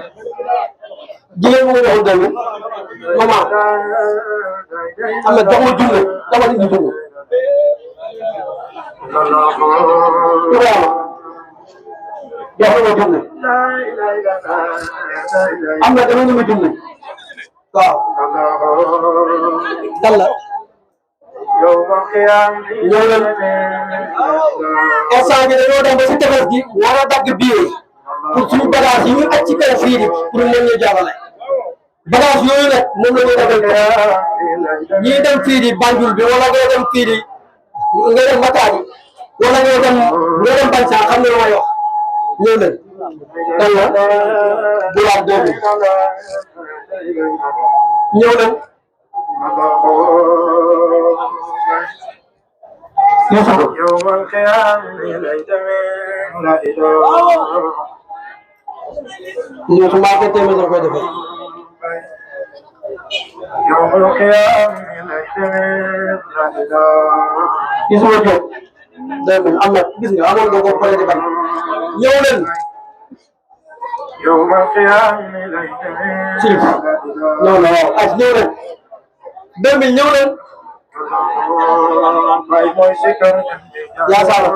jigéen mu nga woon dooma maman am na jox ma junne dama indi junne Ibrahima jox ma junne am na dama ñu ma junne waaw kalla ñëw leen instant bi dañoo dem ba si tefes gi war a dagg billet pour suñu bagage yi ñu aj ci kaw fii di pour mën ñu jàllale bagage yooyu nag moom la ñuy defal ñii dem fii di Banjul bi wala ngay dem fii di nga dem Matadi wala nga dem Bansa xam nga lu may wax ñëw leen kalla bulaat doomi ñëw leen ñoo su maa ko téeméer la koy defee gis nga jóg day mel am na gis nga amoon nga ko pare di ban ñëw leen Sirif ñëw na waaw as ñëw leen 2000 ñëw leen yaa saala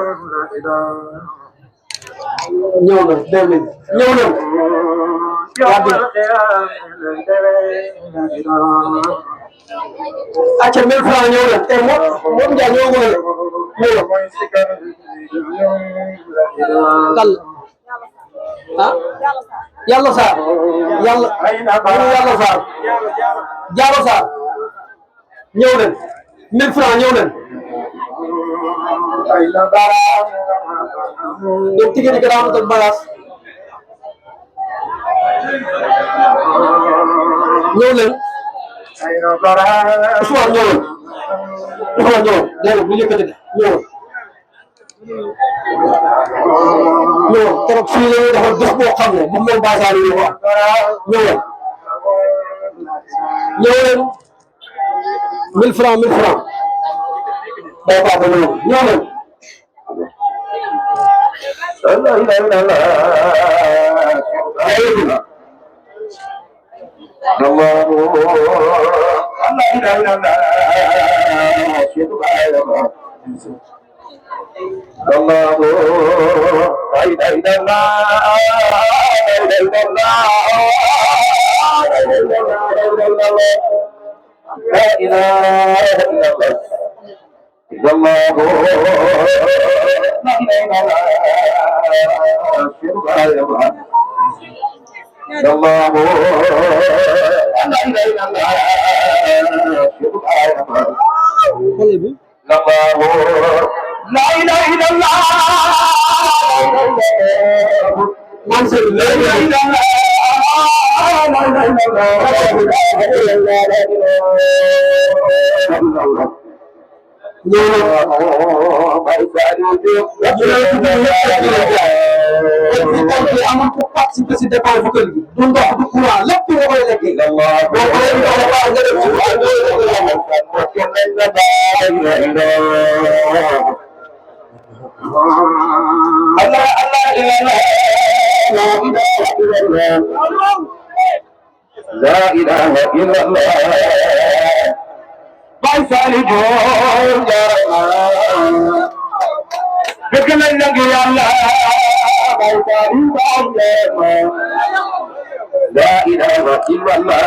ñëw na 2000 ñëw leen acca 1000 francs ñëw leen te moom njaa ñëw ngone ñëw kal ah yàlla saar yàlla saar jaaro saar ñëw leen 1000 francs ñëw leen dem tigi di garaam ak bagage ñëw leen Ousmane ñëw leen Ousmane ñëw dégg bu yëkkati de ñëw ñëw trop fii la ñuy defal bés boo xam ne moom mooy basaar yi wax ñëw leen ñëw leen 1000 francs 1000 francs day baax ñëw ñëw leen Baye Saliou jarama dëgg nañ la ngir Yàlla Baye Saliou jarama la ilaha illallah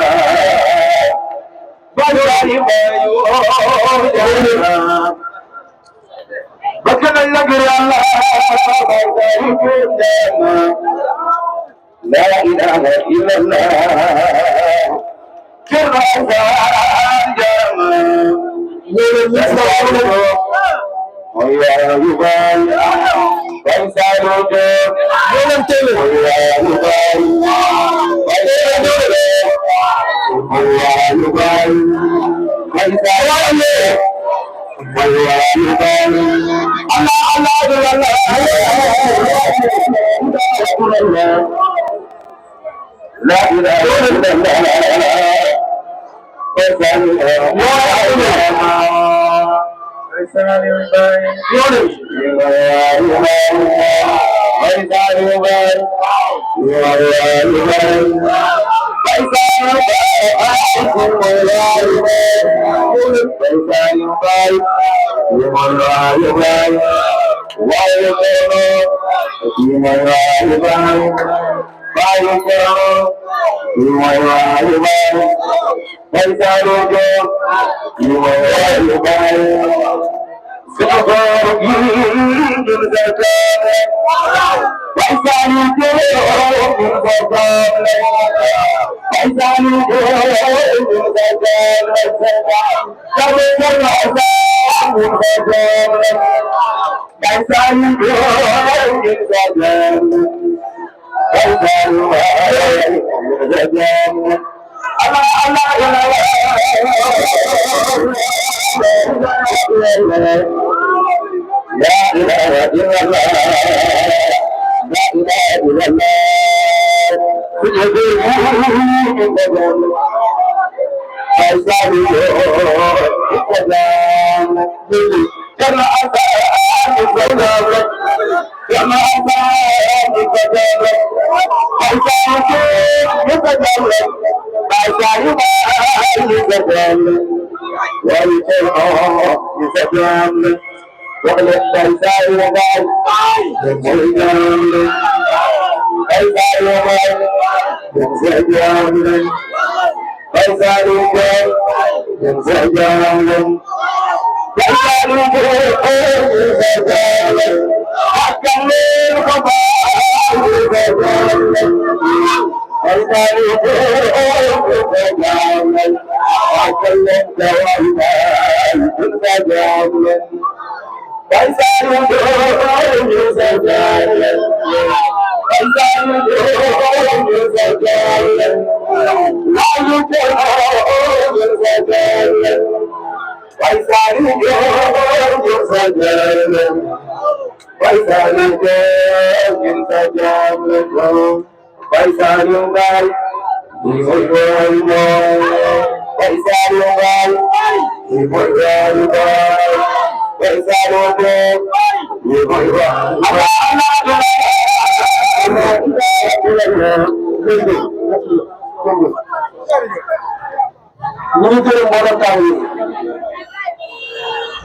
Baye Saliou jarama dëgg nañ la ngir Yàlla Baye Saliou jarama la ilaha illallah Kerana jarama Oh ya Yubai Baye Saliou jarama Oh ya Yubai Baye Saliou Oh ya Yubai Baye Saliou Oh ya Yubai Allah Allah Allah La ilaha illallah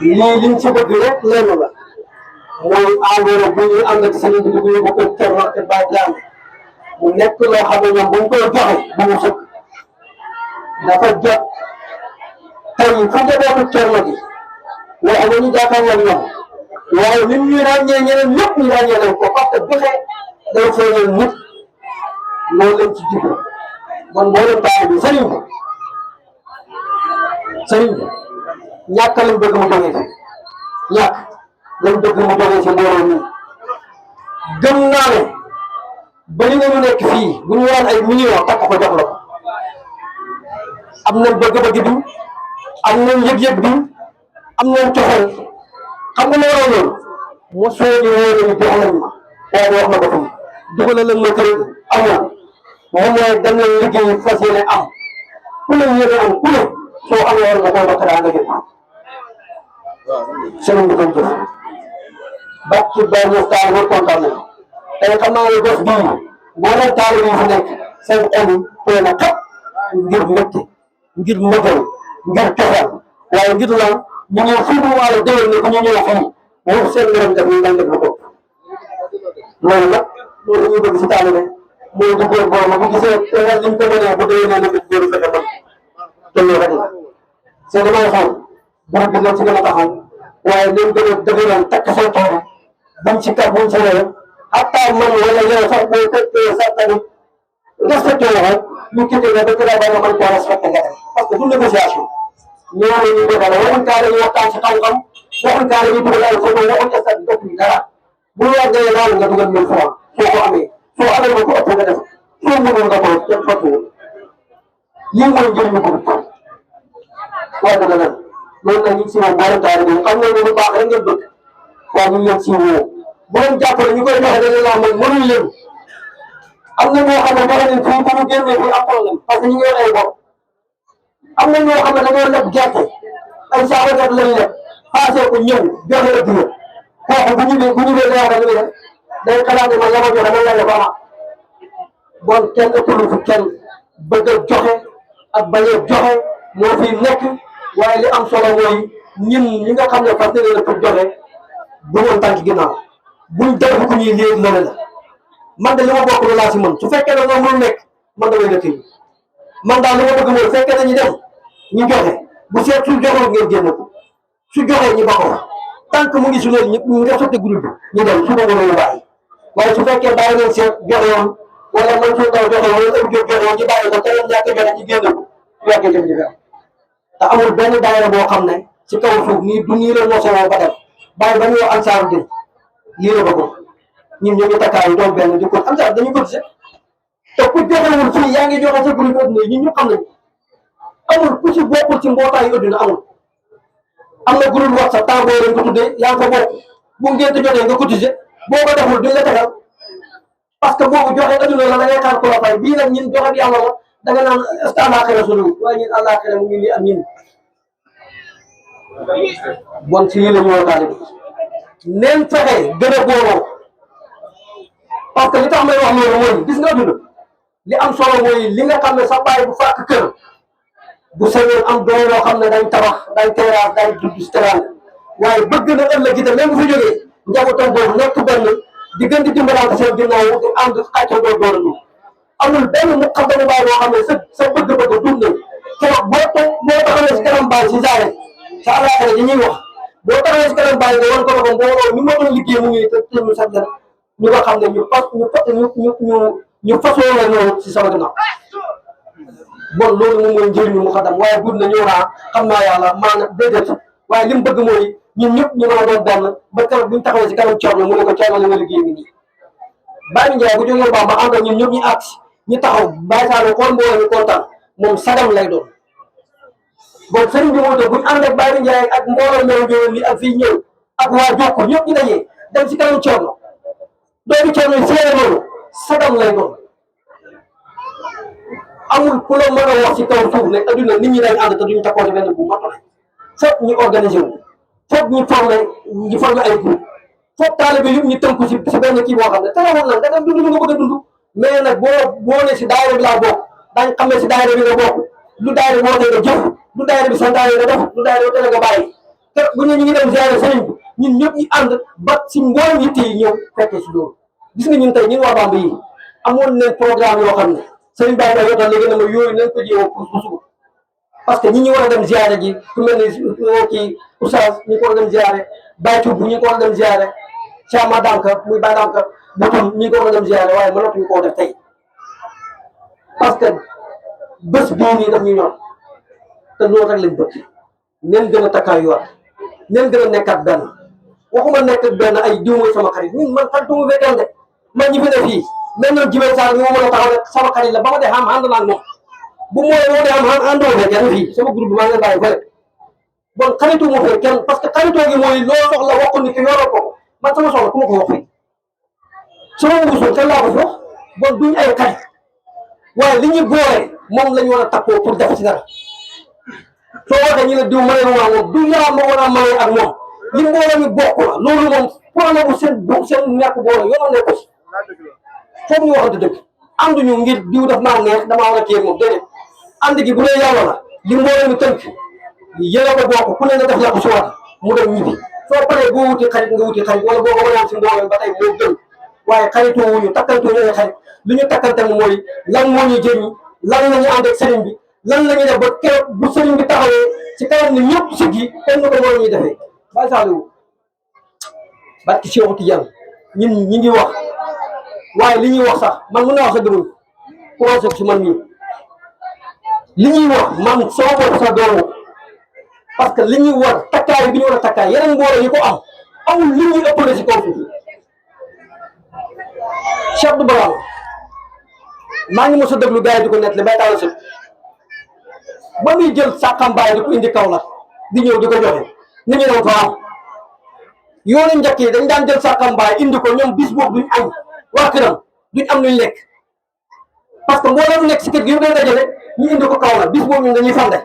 lii liñ ci bëgg rek lenn la mooy engrais bu ñuy ànd ak sëriñ bi ñu ko Thierno te Ba Diagne mu nekk loo xam ne ñoom bu ñu koy joxe bu mu sëkk dafa jot tey fu njabootu Thierno gi wax nga ñu jàkkaarloo ak ñoom waaye lim ñu ràññee ñeneen ñëpp ñu ràññee nañ ko parce que joxe day feeñal nit loolu lañ ci jublu man moo leen taal bi sëriñ bi ñàkk lañ bëgg mu jógee fi ñàkk lañ bëgg mu jógee fi mbooloo mi gëm naa ne ba li nga ñu nekk fii bu ñu waan ay millions takk ko jox la ko am nañ bëgg-bëgg bi am nañ yëg-yëg bi am nañ coxal xam nga looloo loolu mosoo ñu wóor ñu jox lañ ma waaye wax na ko fii dugalal lañ ma kër amoon moom mooy dem nañ liggéey fas yéene am ku ne yéene am ku ne soo amee war nga koy ba tara nga jëf sëriñ bi koy jëf bàq ci benn taal ba kontaan nañ tey xam naa ne bés bii boo leen taal yi fi nekk seen xol yi teel a xat ngir mbégte ngir mëgal ngir cofeel waaye ngir lan ñu ñëw fii mu waale déwén ne bu ñu ñëw fii moom seen ngërëm def ñu daan def lu ko loolu nag loolu ñu bëgg si taalibe mooy du góorgóorlu bu gisee te liñ ko mënee bu déwénee nag góor fexe man te loolu rek la c'est damay xool barab bi nga ci gën a taxaw waaye nañ gën a dëgëral takk say tool buñ ci kar buñ ci réew xataa man wala yow sax boo tëjee sax tamit respecté wu ko ñu quitté nga ba gën a bañ a mën koo respecté nga dem parce que du négociation ñaari ñu defal waxuñ kaa dañuy waxtaan ci xam-xam waxuñ kaa dañuy dugal ay photo waxuñ estat bi def dara bu ñu yàggee daal nga dugal 1000 francs soo ko amee ba ko ëpp nga def soo mënoon nga ko kenn fottuwul lii mooy njëriñu ko waaye dana nen loolu nag ñu ngi si woo mboolem taalibe bi xam nga lu baax rek ngeen bëgg waaye ñu ngi leen si woo bu leen jàppale ñu koy joxe dañu la man mënuñ leen am na ñoo xam ne joxe nañ fii bu ñu génnee fii am problème parce que ñu ngi yor ay bor am na ñoo xam ne dañoo leb gerte ay saako gerte lañ leb passé ko ñëw joxe la dugub kooku bu ñëwee day wax ne day xalaat ne man la ma joxe man la def amaat bon kenn ëppul fi kenn bëgg a joxe ak bañ a joxe moo fi nekk waaye li am solo mooy ñun ñi nga xam ne fas yéene la pour joxe bu ñu tànk ginnaaw buñ def ko ñuy léegi loolu la man de li ma bokk laa si mën su fekkee ne moom mënul nekk man damay dëkk yi man daal li ma bëgg mooy su fekkee dañuy dem ñu joxe bu seet su joxul ngeen génn ko su joxee ñu ba ko tant que mu ngi su loolu ñëpp ñu respecté groupe bi ñu dem su boobu ñu bàyyi waaye su fekkee bàyyi leen seet joxe woon wala man su ndaw joxe wala ëpp joxe woon ñu bàyyi ko te leen ñàkk joxe ci génn ko yokkee jafe-jafe am te amul benn daayira boo xam ne ci kaw suuf nii du nii la moo sowoo ba dem bàyyi ba ñu wax ansaaru din lii la bëggoon ñun ñu ngi takkaayu doon benn di ko ansaar dañu cotisé te ku joxewul fii yaa ngi joxe sa groupe adduna ñun ñu xam nañ amul ku ci bokkul ci mbootaayu adduna amul am na groupe WhatsApp temps boo leen ko tuddee yaa ngi ko bokk bu ngeen di jotee nga cotisé boo ko deful duñ la tegal parce que boobu joxe adduna la da ngay xaar ko la fay bii nag ñun joxe bi yàlla la da nga naan est-ce que àllaaxira soriwul waaye ñun àllaaxira mu ngi nii ak ñun bon ci lii la ñu waxtaane bi neen fexe gën a booloo parce que li tax may wax loolu mooy gis nga adduna li am solo mooy li nga xam ne sa baay bu fàkk kër bu sañoon am doom yoo xam ne dañ tabax dañ terrasse dañ dund si terrasse waaye bëgg na ëllëg itam même bu fi jógee njabootam boobu nekk benn di gën di dimbalante seen ginnaaw di ànd xàccoo doo doorandu amul benn mu xam dañu baay boo xam ne sa bëgg-bëgg dund keroog boo taxawee si kanam baay si zaare sa àllaaxira yi ñuy wax boo taxawee si kanam baay nga wan ko ko mbooloo mi ma doon liggéey mu ngi te ñu sax ñu nga xam ne ñu fasoo la noonu si sama ginnaaw bon loolu moom mooy njëriñu mu xadam waaye gudd na ñëw naa xam naa yàlla maanaam déedéet waaye li mu bëgg mooy ñun ñëpp ñu mën a doon benn ba keroog bu ñu taxawee si kanam Thierno mu ne ko Thierno li nga liggéey ngi nii Baye Ndiaye bu jógee Bamba ànd ak ñun ñëpp ñu àgg ñu taxaw Baye Sall xool mbooloo ñu kontaan moom sagam lay doon bon sëriñ bi moo tax bu ñu ànd ak Baye Ndiaye ak mbooloo ñëw ñëw ni ak fii ñëw ak waa Jokko ñëpp ñu dajee dem si kanam Thierno doomu Thierno yi seere loolu sagam lay doon amul ku la mën a wax ci kaw suuf ne adduna nit ñi dañ ànd te duñu takkoo ci benn bu mat foog ñu organiser wu foog ñu former ay groupe foog taalibe yëpp ñu tënku si benn kii boo xam ne terewoon nag da nga dund lu nga bëgg a dund mais nag boo ne si daayira bi laa bokk daañ xam ne si daayira bi nga bokk lu daayira boo tee nga jëf lu daayira bi santaane nga def lu daayira boo tee nga bàyyi te bu ñu ngi dem ziare sëriñ bi ñun ñëpp ñu ànd ba si mboolem yitte yi ñëw fekkee si loolu gis nga ñun tey ñun waa Bamba yi amoon nañ programme yoo xam ne sëriñ Baye Baye yotal léegi na ma yooyu nañ ko jéem pour suba parce que ñi ñu war a dem ziare ji ku mel ni kii oustaz ñu ko war a dem ziare Baye Thioub ñu ko war a dem ziare Thiama Danka muy Baye Danka Boutoum ñu ko war a dem ziare waaye mënatuñu koo def tey parce que bés bii nii daf ñu ñor te loolu rek lañ bëgg neen gën a takkaayuwaat neen gën a nekkaat benn waxuma nekk benn ay diw mooy sama xarit ñun man xaritu mu fekkee de man ñi fi ne fii même ñoom Jibé Sarr ñu ma mën a taxaw rek sama xarit la ba ma dee xam ànd naa moom bu mooy moo dee am àndoo fee kenn fii sama groupe bi maa ngi leen bàyyi fële bon xaritu mu fee kenn parce que xaritoo gi mooy loo soxla wax ko ni ki yoroo ko man sama soxla ku ma ko wax fii sama mbuusul kenn laa ko fi wax bon duñ ay xarit waaye li ñuy boole moom la ñu war a takkoo pour def ci dara soo waxee ñu ne diw mënee ma moom du yaa ma war a mënee ak moom li mbooloo mi bokk la loolu moom problème bu seen ñàkk boole yoonal ne ko si foog ñu waxante dëgg ànduñu ngir diw daf maa neex damaa war a kii moom déedéet ànd gi bu dee yàlla la li mbooloo mi tënk yéen a ko bokk ku ne nga def yàqu si waat mu dem ñibbi soo paree boo wuti xarit nga wuti xarit wala boo ko mënoon si mbooloo ba tey moo gën waaye xaritoo wuñu takkantoo ñu xarit li ñu takkante mooy lan moo ñu jëriñ lan la ñu ànd ak sëriñ bi lan la ñuy def ba keroog bu sëriñ bi taxawee ci kanam ni ñëpp siggi kenn ko moo ñuy defee Baye Saliou barki Cheikh Tidiane ñun ñi ngi wax waaye li ñuy wax sax man mën naa wax sa gëmul commencé ko si man mii li ñuy wax man sama bopp sax doomu parce que li ñuy war takkaay bi ñu war a takkaay yeneen mbooloo yi ko am amul li ñuy ëppale si kaw fii Cheikh du Barama maa ngi mos a déglu gars yi di ko nettali bay taal sëb ba muy jël sàqambaay di ko indi kaw la di ñëw di ko joxe nit ñi doon ko am yoonu njëkk yi dañ daan jël sàqambaay indi ko ñoom bis boobu duñ añ waa këram duñ am luñ lekk parce que mbooloo nekk si kër gi ñu koy dajale ñu indi ko kaw la bis boobu ñun dañuy fande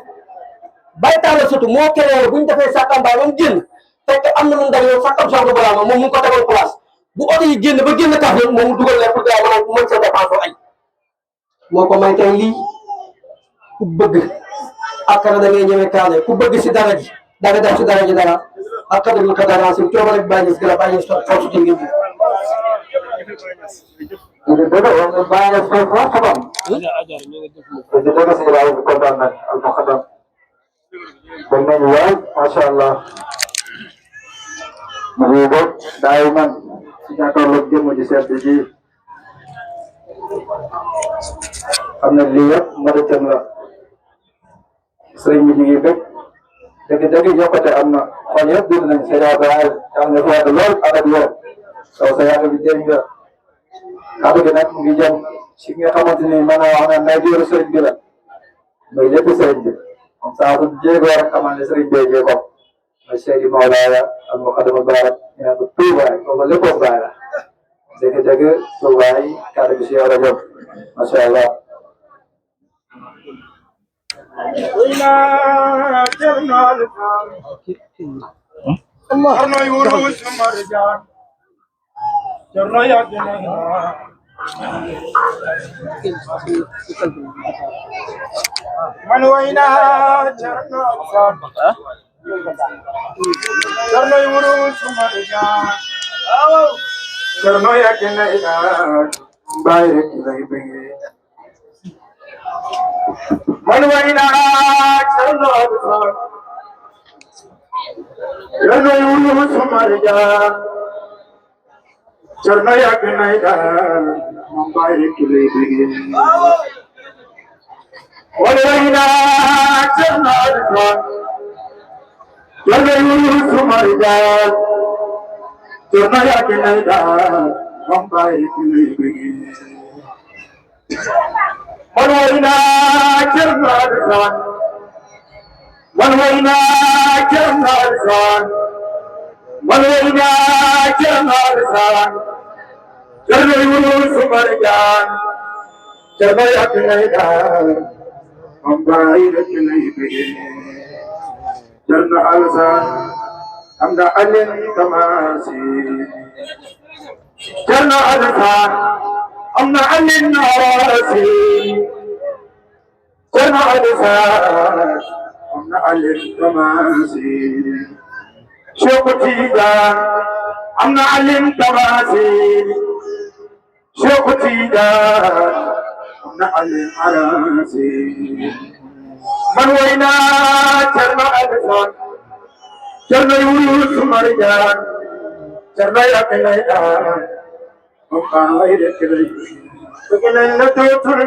bay taal surtout moo keneen bu ñu defee sàqambaay ba mu génn fekk am na lu mu dajale sàqam Cheikh du Barama moom mu ngi ko tegal place bu oto yi génn ba génn kaf yi moom mu dugal leen pour gars yi mën sa dépense añ moo ko may tey lii ku bëgg akara da ngay ñëwee kaane ku bëgg si dara ji da nga def si dara ji dara akara ñu ko dara si cooba rek bàyyi si gën bàyyi foofu ci ngeen bàyyi foofu xabam di dëgg si waaye bi kontaan nañ al muqaddam bëgg nañu waay macha allah mu ngi bokk daay man si ñaatoorloog jëmm ji seet ji xam ne lii yëpp marathon la sëriñ bi ñu ngi bëgg dëgg-dëgg yokkute am na xool yëpp dund nañ sa yaakaar am na fayda lool ànd ak yow saw sa yaakaar bi dégg nga kàddu gi nag mu ngi jëm si nga xamante ni mën naa wax ne nay diiru sëriñ bi la mooy lépp sëriñ bi comme ça su jéegoo rek xamal ne sëriñ bee jéego mooy Seydi Mawlaaya ak Muqaddam Baarak ñu naan ko tuubaay kooku léppam baay la dëgg-dëgg tuubaay kàddu gi si yow la jëm macha allah. man wayna Cerno Cerno wuru sumarjaan Cerno yakina ina bayre kilay bege man wayna Cerno Cerno wuru sumarjaan Cerno yakina ina bayre kilay bege ولوينا جرنا الرجال ولوينا سمرجال جرنا يا كنيدا ممباي كنيبي ولوينا جرنا الرجال ولوينا جرنا الرجال ولوينا جرنا الرجال ولوينا سمرجال جرنا يا كنيدا ممباي كنيبي جرنا الرجال أمدا ألين تماسي جرنا الرجال أمدا ألين نارسي جرنا الرجال أمدا ألين تماسي شوقتي جان أمدا ألين تماسي شوقتي جان أمدا ألين عراسي من وينا جرنا الرجال جرنا يوسف مرجان جرنا يا كنيدا ممباي كنيبي بكنا نتوتر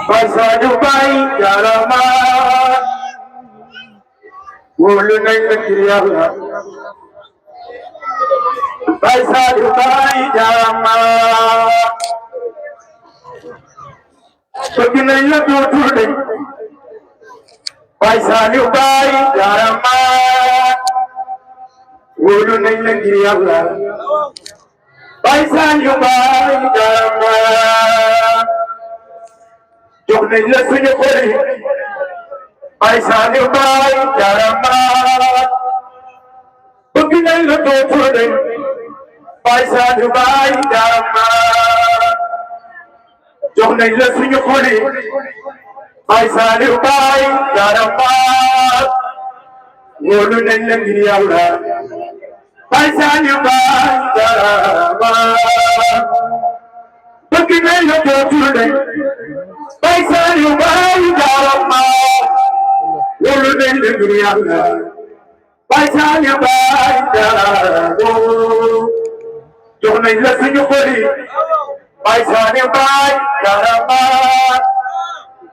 Pasadu bayi jarama, wulu nai kiriya. Pasadu bayi jarama, begini na tutur deh. Pasadu bayi jarama, wulu nai kiriya. Pasadu bayi jarama. Jom nañ la suñu xori bay saani bay jarama bëgg nañ la dootul dañ bay saani bay jarama jox nañ la suñu xori Baye Saliou Baye jaramat wóolu nañ la ngir Yàlla Baye Saliou Baye jaramat bëgg nañ la dootul dañ Baye Saliou Baye jaramat wóolu nañ la ngir Yàlla Baye Saliou Baye jaramat jox nañ la suñu xol yi Baye Saliou Baye jaramat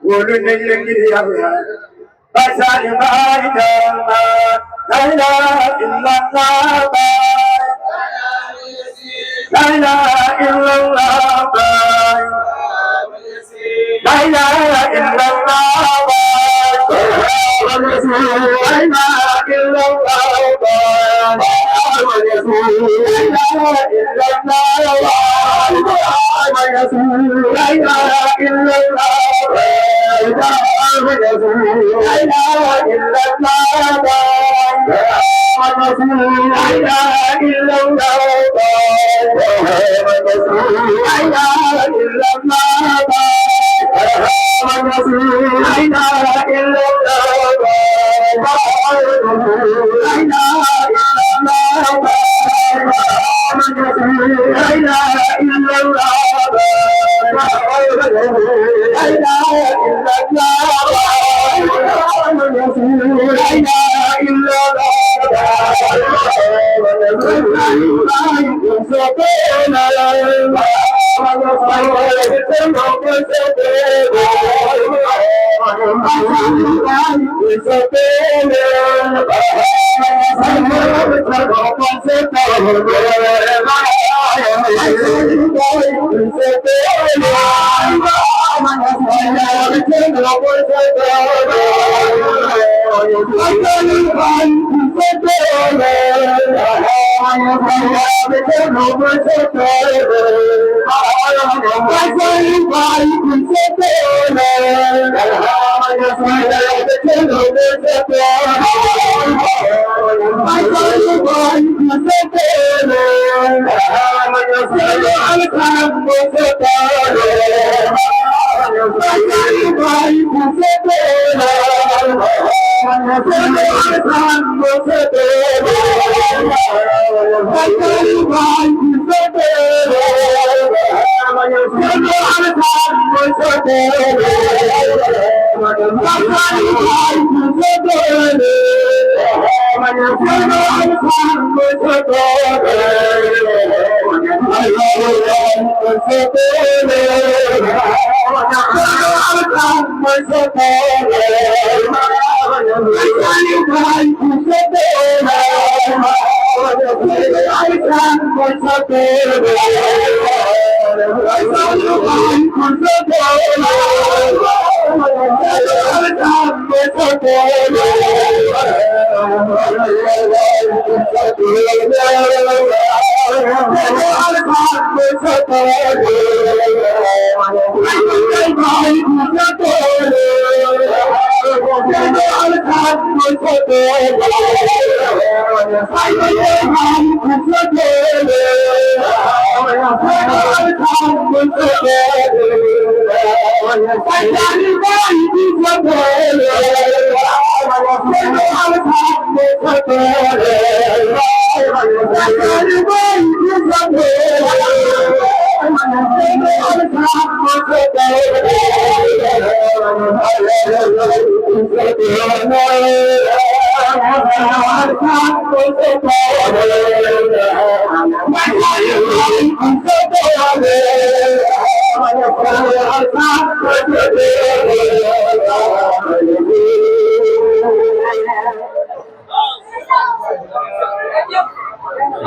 wóolu nañ la ngir Yàlla Baye Saliou Baye jaramat la ilaha illallah la ilaha illallah la ilaha illallah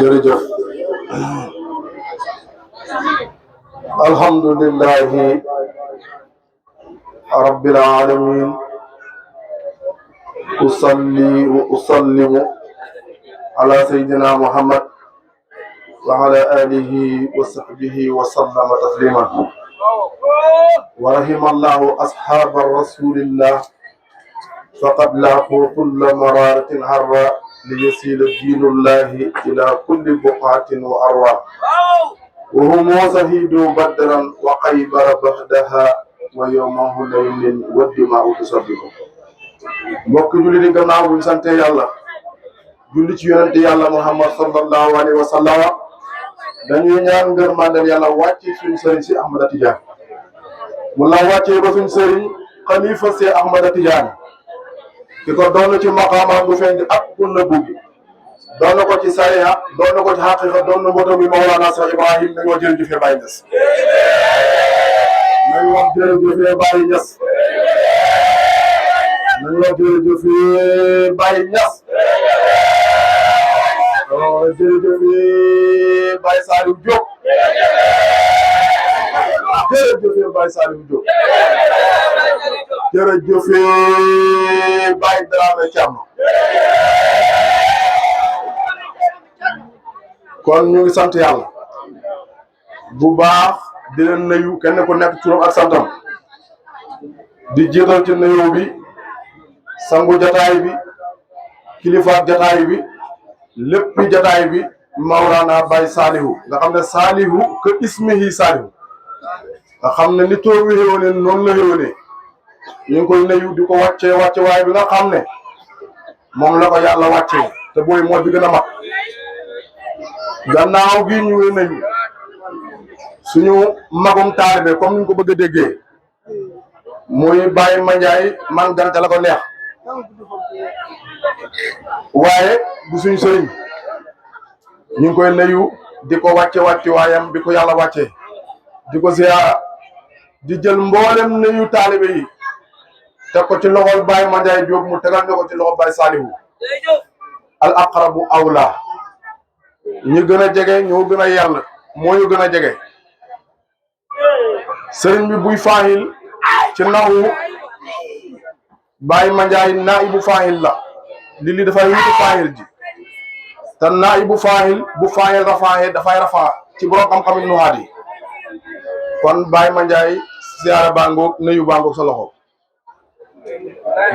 jërëjëf alhamdulillahi rabbil alamin usalli wa usallimu ala sayyidina muhammad wa ala alihi wa sahbihi wa sallama taslima wa rahimallahu ashaba rasulillah faqad laqu kulla mararatin harra ليسيل دين الله إلى كل بقعة وأروى وهم شهيدوا بدرا وخيبر بعدها wa yawma hunayn waddimaa'u tusabbihu. mbokk julli di gannaaw buñ sante yàlla julli ci yonente yàlla Muhammad sallallahu alayhi wa sallam dañuy ñaan ngërmandal yàlla wàcce suñ sëriñ si Ahmada Tidiane mu la wàccee ba suñ sëriñ xalifa si Ahmada Tidiane ki ko doon ci maqaama bu feeñ ak kun na buggi doon na ko ci sariya doon na ko ci xaqiqa doon na moto bi Mawlana Cheikh Ibrahim nañoo jërëjëfee Baye Niass nañ wax jërëjëfee Baye Niass nañ wax jërëjëfee Baye Niass jërëjëfee Baye Saliou Diop jërëjëfee Baye Saliou Diop jërëjëfee Baye Dramé Thiam kon ñu ngi sant yàlla bu baax di leen nuyu kenn ku nekk turam ak santam di jiital ci nuyu bi sangu jataay bi kilifa jataay bi lépp jataay bi Mawlana Baye Saliou nga xam ne Saliou que ismihi Saliou nga xam ne ni toor wi xéwone noonu la xéwone ñu ngi koy nuyu di ko wàccee waaye bi nga xam ne moom la ko yàlla wàccee te booy moo bi gën a mag gannaaw gi ñu ngi nuyu suñu magum taalibe comme ni ñu ko bëgg a déggee muy Baye Mandiaye man gante la ko neex waaye bu suñu sëriñ ñu ngi koy nuyu di ko wàcce waayam bi ko yàlla wàccee di ko ziyaara di jël mboolem nuyu taalibe yi teg ko ci loxol Baye Mandiaye Diop mu tegal ne ko ci loxol Baye Saliou al aqrabu awla ñi gën a jege ñoo gën a yàlla moo ñu gën a jege sëriñ bi buy faahil ci naxu Baye Mandiaye naibu faahil la li dafay wuti faahil ji te naibu faahil bu faahil rafaaxee dafay rafaa ci borom xam-xam nuhaat yi kon Baye Mandiaye siyaara bangoog nuyu bangoog sa loxo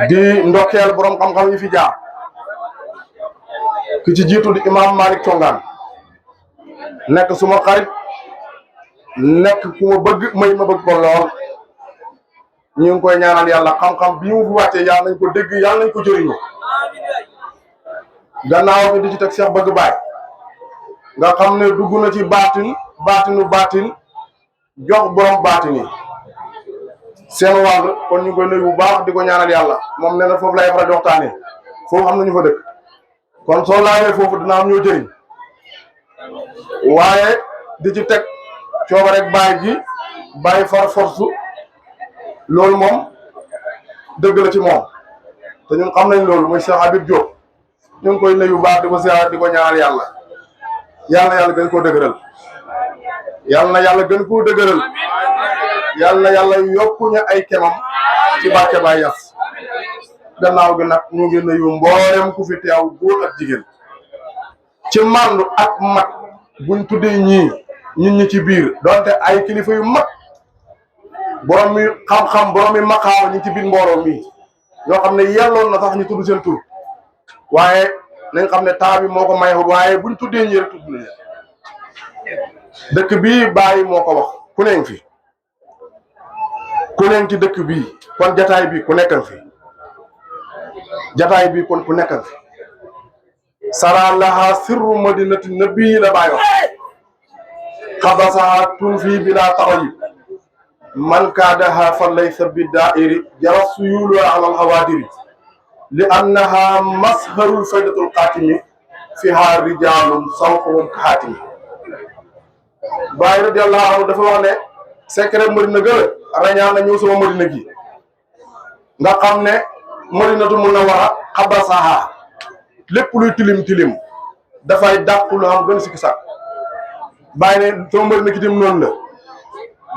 di ndokkeel borom xam-xam yi fi jaar ki ci jiitu di imam Malick Thiongaan nekk suma xarit nekk ku ma bëgg may ma bëgg ko lool ñu ngi koy ñaanal yàlla xam-xam bi mu fi wàccee yàlla nañ ko dégg yàlla nañ ko jëriñoo gannaaw bi di ci teg Cheikh Bëgg Baay nga xam ne dugg na ci baatin jox borom baatin yi seen wàll kon ñu ngi koy nuyu bu baax di ko ñaanal yàlla moom nee na foofu lay faral di waxtaanee foofu xam nañu fa dëkk kon soo laajee foofu dina am ñoo jëriñ waaye di ci teg cooba rek baay gi bàyyi far force loolu moom dëgg la ci moom te ñun xam nañ loolu muy Cheikh Habib Diop ñu ngi koy nuyu bu baax di ko ziar di ko ñaanal yàlla yàlla gën koo dëgëral yàlla gën koo dëgëral yàlla yokkuñu ay kemam ci barke Baay Ñas gannaaw gi nag ñu ngi nuyu mboolem ku fi teew góor ak jigéen ci màndu ak mat buñ tuddee ñun ñi ci biir donte ay kilifa yu mag borom mi xam-xam borom mi maqaama ñi ci biir mbooloo mi ñoo xam ne yelloon na sax ñu tudd seen tur waaye nañ xam ne temps bi moo ko mayewul waaye buñ tuddee ñi rek tudd nañ dëkk bii Baye moo ko wax ku nekk fi ku nekk ci dëkk bii kon jataay bi ku nekkan fi jataay bi kon ku nekkan fi sara laha sirru madinati nabii la Baye wax xabasaha tun fii bi laa taxayi man kaadaha fa laysa bi daairi jara suyulu alal hawadiri li annaha masharul faydatul xaatimi fiha rijalun sawquhum kaatimi Baye radiyallahu anhu dafa wax ne secret Madina gëla rañaan na ñëw sama Madina gi nga xam ne Madinatu Munawwara xabasaha lépp luy tilim dafay dàqu lu am gën sikki sàkk Baye ne sama Madina gi tim noonu la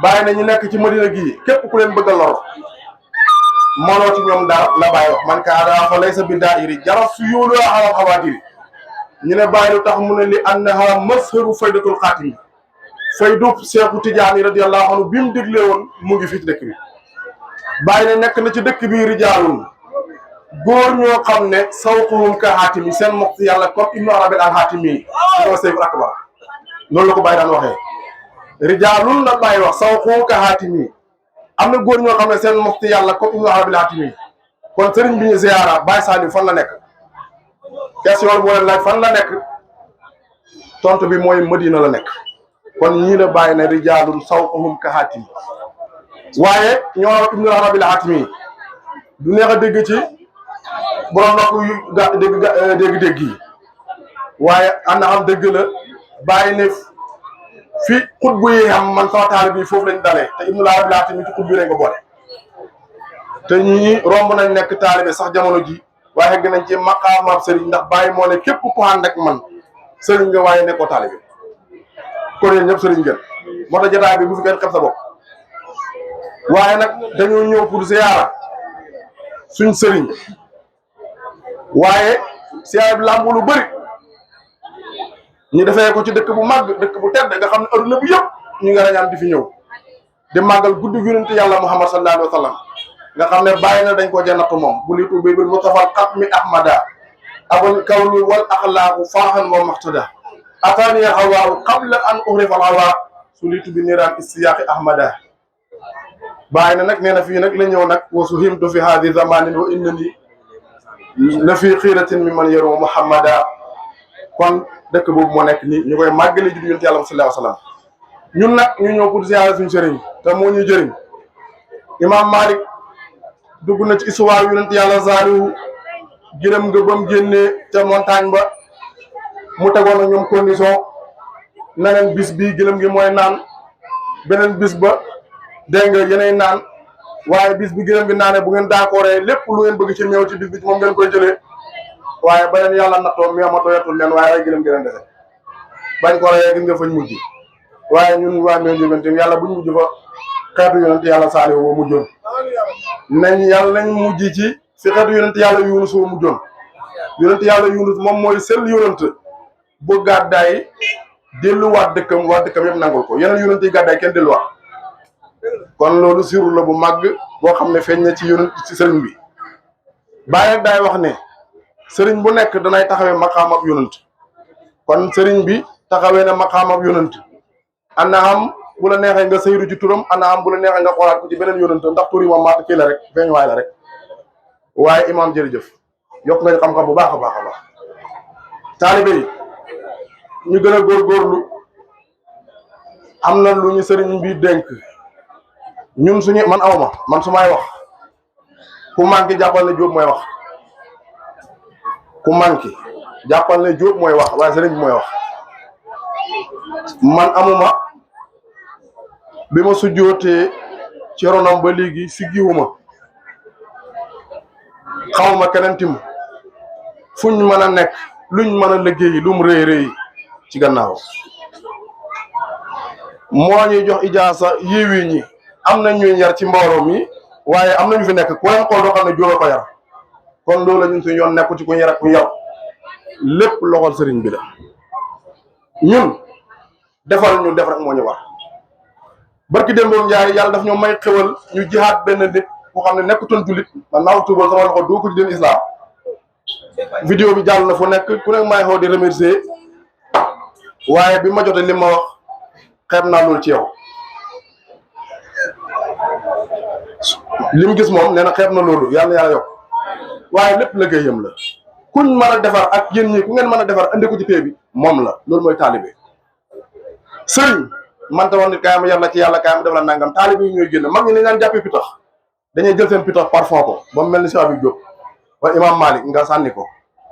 Baye ne ñu nekk ci Madina gi képp ku leen bëgg a lor mënoo ci ñoom dara la Baye wax man kaada fa laysa bi daa'iri jara suyulu ala xawaatiri ñu ne Baye lu tax mu ne li annaha masharu faydatul xaatimi faydu Seexu Tijaani radiyallahu anhu bi mu digle woon mu ngi fii ci dëkk bi Baye ne nekk na ci dëkk bi rijaalun góor ñoo xam ne sawquhum ka haatimi seen mokk yàlla comme ibnu arabil al haatimi ñoo sayful akbar loolu la ko Baye daan waxee rijaalun la Baye wax sawquhum ka haatimi am na góor ñoo xam ne seen mufti yàlla comme Ibnu Arabi al-Hatimi kon sëriñ bi ñu ziyaara Baye Saliou fan la nekk question boo leen laaj fan la nekk tontu bi mooy Madina la nekk kon ñii la bàyyi ne rijaalun sawquhum ka haatimi waaye ñoo Ibnu Arabi al-Hatimi du neex a dégg ci borom nopp yu dégg-dégg yi waaye ana am dëgg la bàyyi ne fi xutbu yi xam man sama taal bi foofu lañ dalee te Ibnu Arabi al-Hatimi ci xutbu lañ ko boole te ñii romb nañ nekk taalibe sax jamono ji waaye gën nañ ci maqaamaab sëriñ ndax bàyyi moo ne képp ku ànd ak man sëriñ nga waaye nekkoo taalibe kon yéen ñëpp sëriñ ngeen moo tax jotaay bi bu fi kenn xeb sa bopp waaye nag dañoo ñëw pour ziyaara suñ sëriñ waaye ziyaara bi làmbu lu bëri ñu defee ko ci dëkk bu màgg dëkk bu tedd nga xam ne adduna bi yëpp ñu nga rañaan di fi ñëw di màggal guddi yonent yàlla Muhammad sallallahu alayhi wa sallam nga xam ne bàyyi na dañ ko jannatu moom bu litu bi Mustafa xatmi ahmada abul kawni wal axlaaqu faaxan wa maxtada atani hawaahu qabla an uhrifa al hawa su litu bi niiraan istiyaaqi ahmada bàyyi na nag nee na fii nag la ñëw nag wa suhimtu fi haadi zamanin wa innani la fii xiiratin mi man yaru muhammada kon dëkk boobu moo nekk nii ñu koy màggale juddu yonent yàlla sallallahu alayhi wa sallam ñun nag ñu ñëw pour ziyaare suñu sëriñ te moo ñuy jëriñ imam Malik dugg na ci histoire yonent yàlla Saalihu gërëm nga ba mu génnee ca montagne ba mu tegoon ak ñoom condition neneen bis bii gëlëm gi mooy naan beneen bis ba dégg nga yeneen naan waaye bis bi gëlëm gi naane bu ngeen d'accordé lépp lu ngeen bëgg ci meew ci bis bi moom ngeen koy jëlee waaye ba leen yàlla nattoo meew ma doyatul leen waaye ay gëlëm gi leen dese bañ ko reyee gis nga fañ mujj waaye ñun waa meew jógantim yàlla buñ mujj fa xeetu yonent yàlla Saalihu ba mujjoon nañ yàlla nañ mujj ci fi xeetu yonent yàlla Yunus ba mujjoon yonent yàlla Yunus moom mooy sel yonent bu gàddaay delluwaat dëkkam waa dëkkam yëpp nangul ko yeneen yonent yi gàddaay kenn delluwaat kon loolu siru la bu màgg boo xam ne feeñ na ci yonent ci sëriñ bi bàyyi nag daay wax ne sëriñ bu nekk danay taxawee maqaam ab yonent kon sëriñ bi taxawee na maqaam ab yonent ana am bu la neexee nga sëyru ci turam ana am bu la neexee nga xoolaat ko ci beneen yonent ndax tur yi moom maat kii la rek feeñ waay la rek waaye imaam jërëjëf yokk nga xam-xam bu baax a baax a baax taalibe yi ñu gën a góorgóorlu am na lu ñu sëriñ bi dénk ñun suñu man awma man su may wax ku manqué jàppal ne Jóob mooy wax ku manqué jàppal ne Jóob mooy wax waaye sëriñ bi mooy wax man amuma bi ma sujjootee ci ronam ba léegi siggiwuma xawma keneen tim fuñ mën a nekk luñ mën a liggéey lu mu rëy rëy ci gannaaw moo ñuy jox ijaasa yéewi ñi am na ñuy yar ci mbooloo mi waaye am nañu fi nekk ku leen xool doo xam ne Jóob ko yar kon loolu la ñun suñu yoon nekku ci ku yar ak ku yar lépp loxol sëriñ bi la ñun defal ñu def rek moo ñu war barki démboom Njaay yàlla daf ñoo may xewal ñu jihaat benn nit ku xam ne nekkutoon jullit man maa tuubal sama loxo doo ko ci den islam vidéo bi jàll na fu nekk ku nekk may xaw di remercier waaye bi ma jotee li ma wax xeeb naa loolu ci yow li mu gis moom nee na xeeb na loolu yàlla yàlla yokk waaye lépp liggéeyam la kuñ mën a defar ak yéen ñi ku ngeen mën a defar andi ko ci pay bi moom la loolu mooy taalibe sëriñ man ta wax nit kaay ma yar la ci yàlla kaay ma def la nangam taalibe yi ñooy génn mag ñi ne naan jàppee pitax dañuy jël seen pitax parfum ko ba mu mel ni si Abib Diop wala Imam Malik nga sànni ko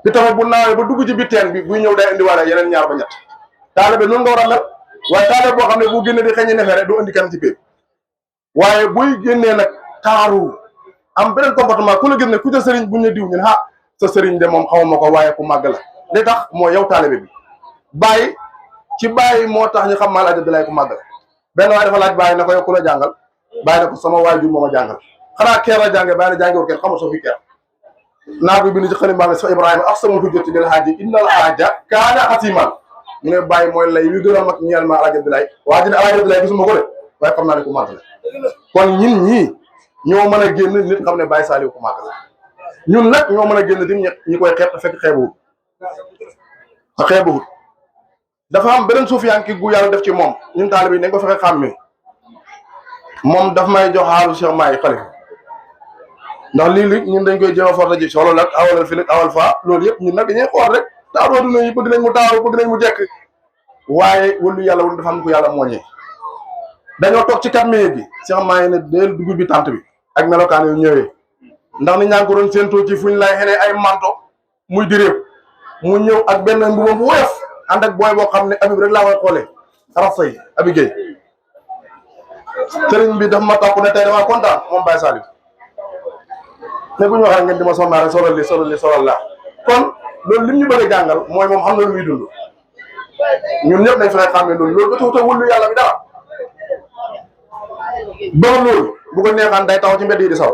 pitax bu naawee ba dugg ci biir teen bi buy ñëw day indiwaale yeneen ñaar ba ñett taalibe noonu nga war a mel waaye taalibe boo xam ne bu génnee di xëññi nefere du indi kenn ci pay waaye buy génnee nag taaru am beneen comportement ku la gis ne ku ca sëriñ buñ ne diw ñun sa sëriñ de moom xamuma ko waaye ku màgg la li tax moo yow taalibe bi bàyyi ci bàyyi moo tax ñu xam maa laaj Abdoulaye ku màgg la benn waaye dafa laaj bàyyi na ko yow ku la jàngal bàyyi na ko sama waajur moo ma jàngal xanaa keer la jànge bàyyi na jàngewul kenn xamul soo fi keer naar bi bind ci xalim baa ne sa Ibrahima ak sama hujjati lil haaji innal haaja kaana xasiman mu ne bàyyi mooy lay yu gën a mag ñeel ma laaj Abdoulaye waa ji ne laaj Abdoulaye gisuma ko de waaye xam naa ne ku màgg la kon ñin ñii ñoo mën a génn nit xam ne Baye Saliou ku màgg la ñun nag ñoo mën a génn dim ñi koy xeeb te fekk xeebuwut te xeebuwut dafa am beneen suufiyanki gu yàlla def ci moom ñun taalibe yi nañ ko fexe xàmmee moom daf may jox xaalu Cheikh Mahi xalifa ndax lii ñun dañ koy jéem a forta ji solo nag awalal fi nag awal faa loolu yëpp ñun nag dañuy xool rek taaroo duna yi bëgg nañ mu taaru bëgg nañ mu jekk waaye wëllu yàlla wul dafa am ko yàlla mooñee dañoo toog ci 4 minutes bi Cheikh Mahi ne deel dugub bi tànt bi ak melokaan yu ñëwee ndax ni ñaa ngi ko doon séentoo ci fu ñu lay xenee ay manto muy diréeb mu ñëw ak benn mbubam bu woyof ànd ak booy boo xam ne Habib rek laa koy xoolee rafay Abi Gueye sëriñ bi daf ma topp ne tey damaa kontaan moom Baye Saliou ne bu ñu waxee ngeen di ma sonnaa rek solal laa kon loolu lim ñu bëgg a jàngal mooy moom xam na lu muy dund ñun ñëpp nañ fexe xàmmee loolu ba taxut a wëllu yàlla bi dara ba loolu bu ko neexaan day taw ci mbedd yi di saw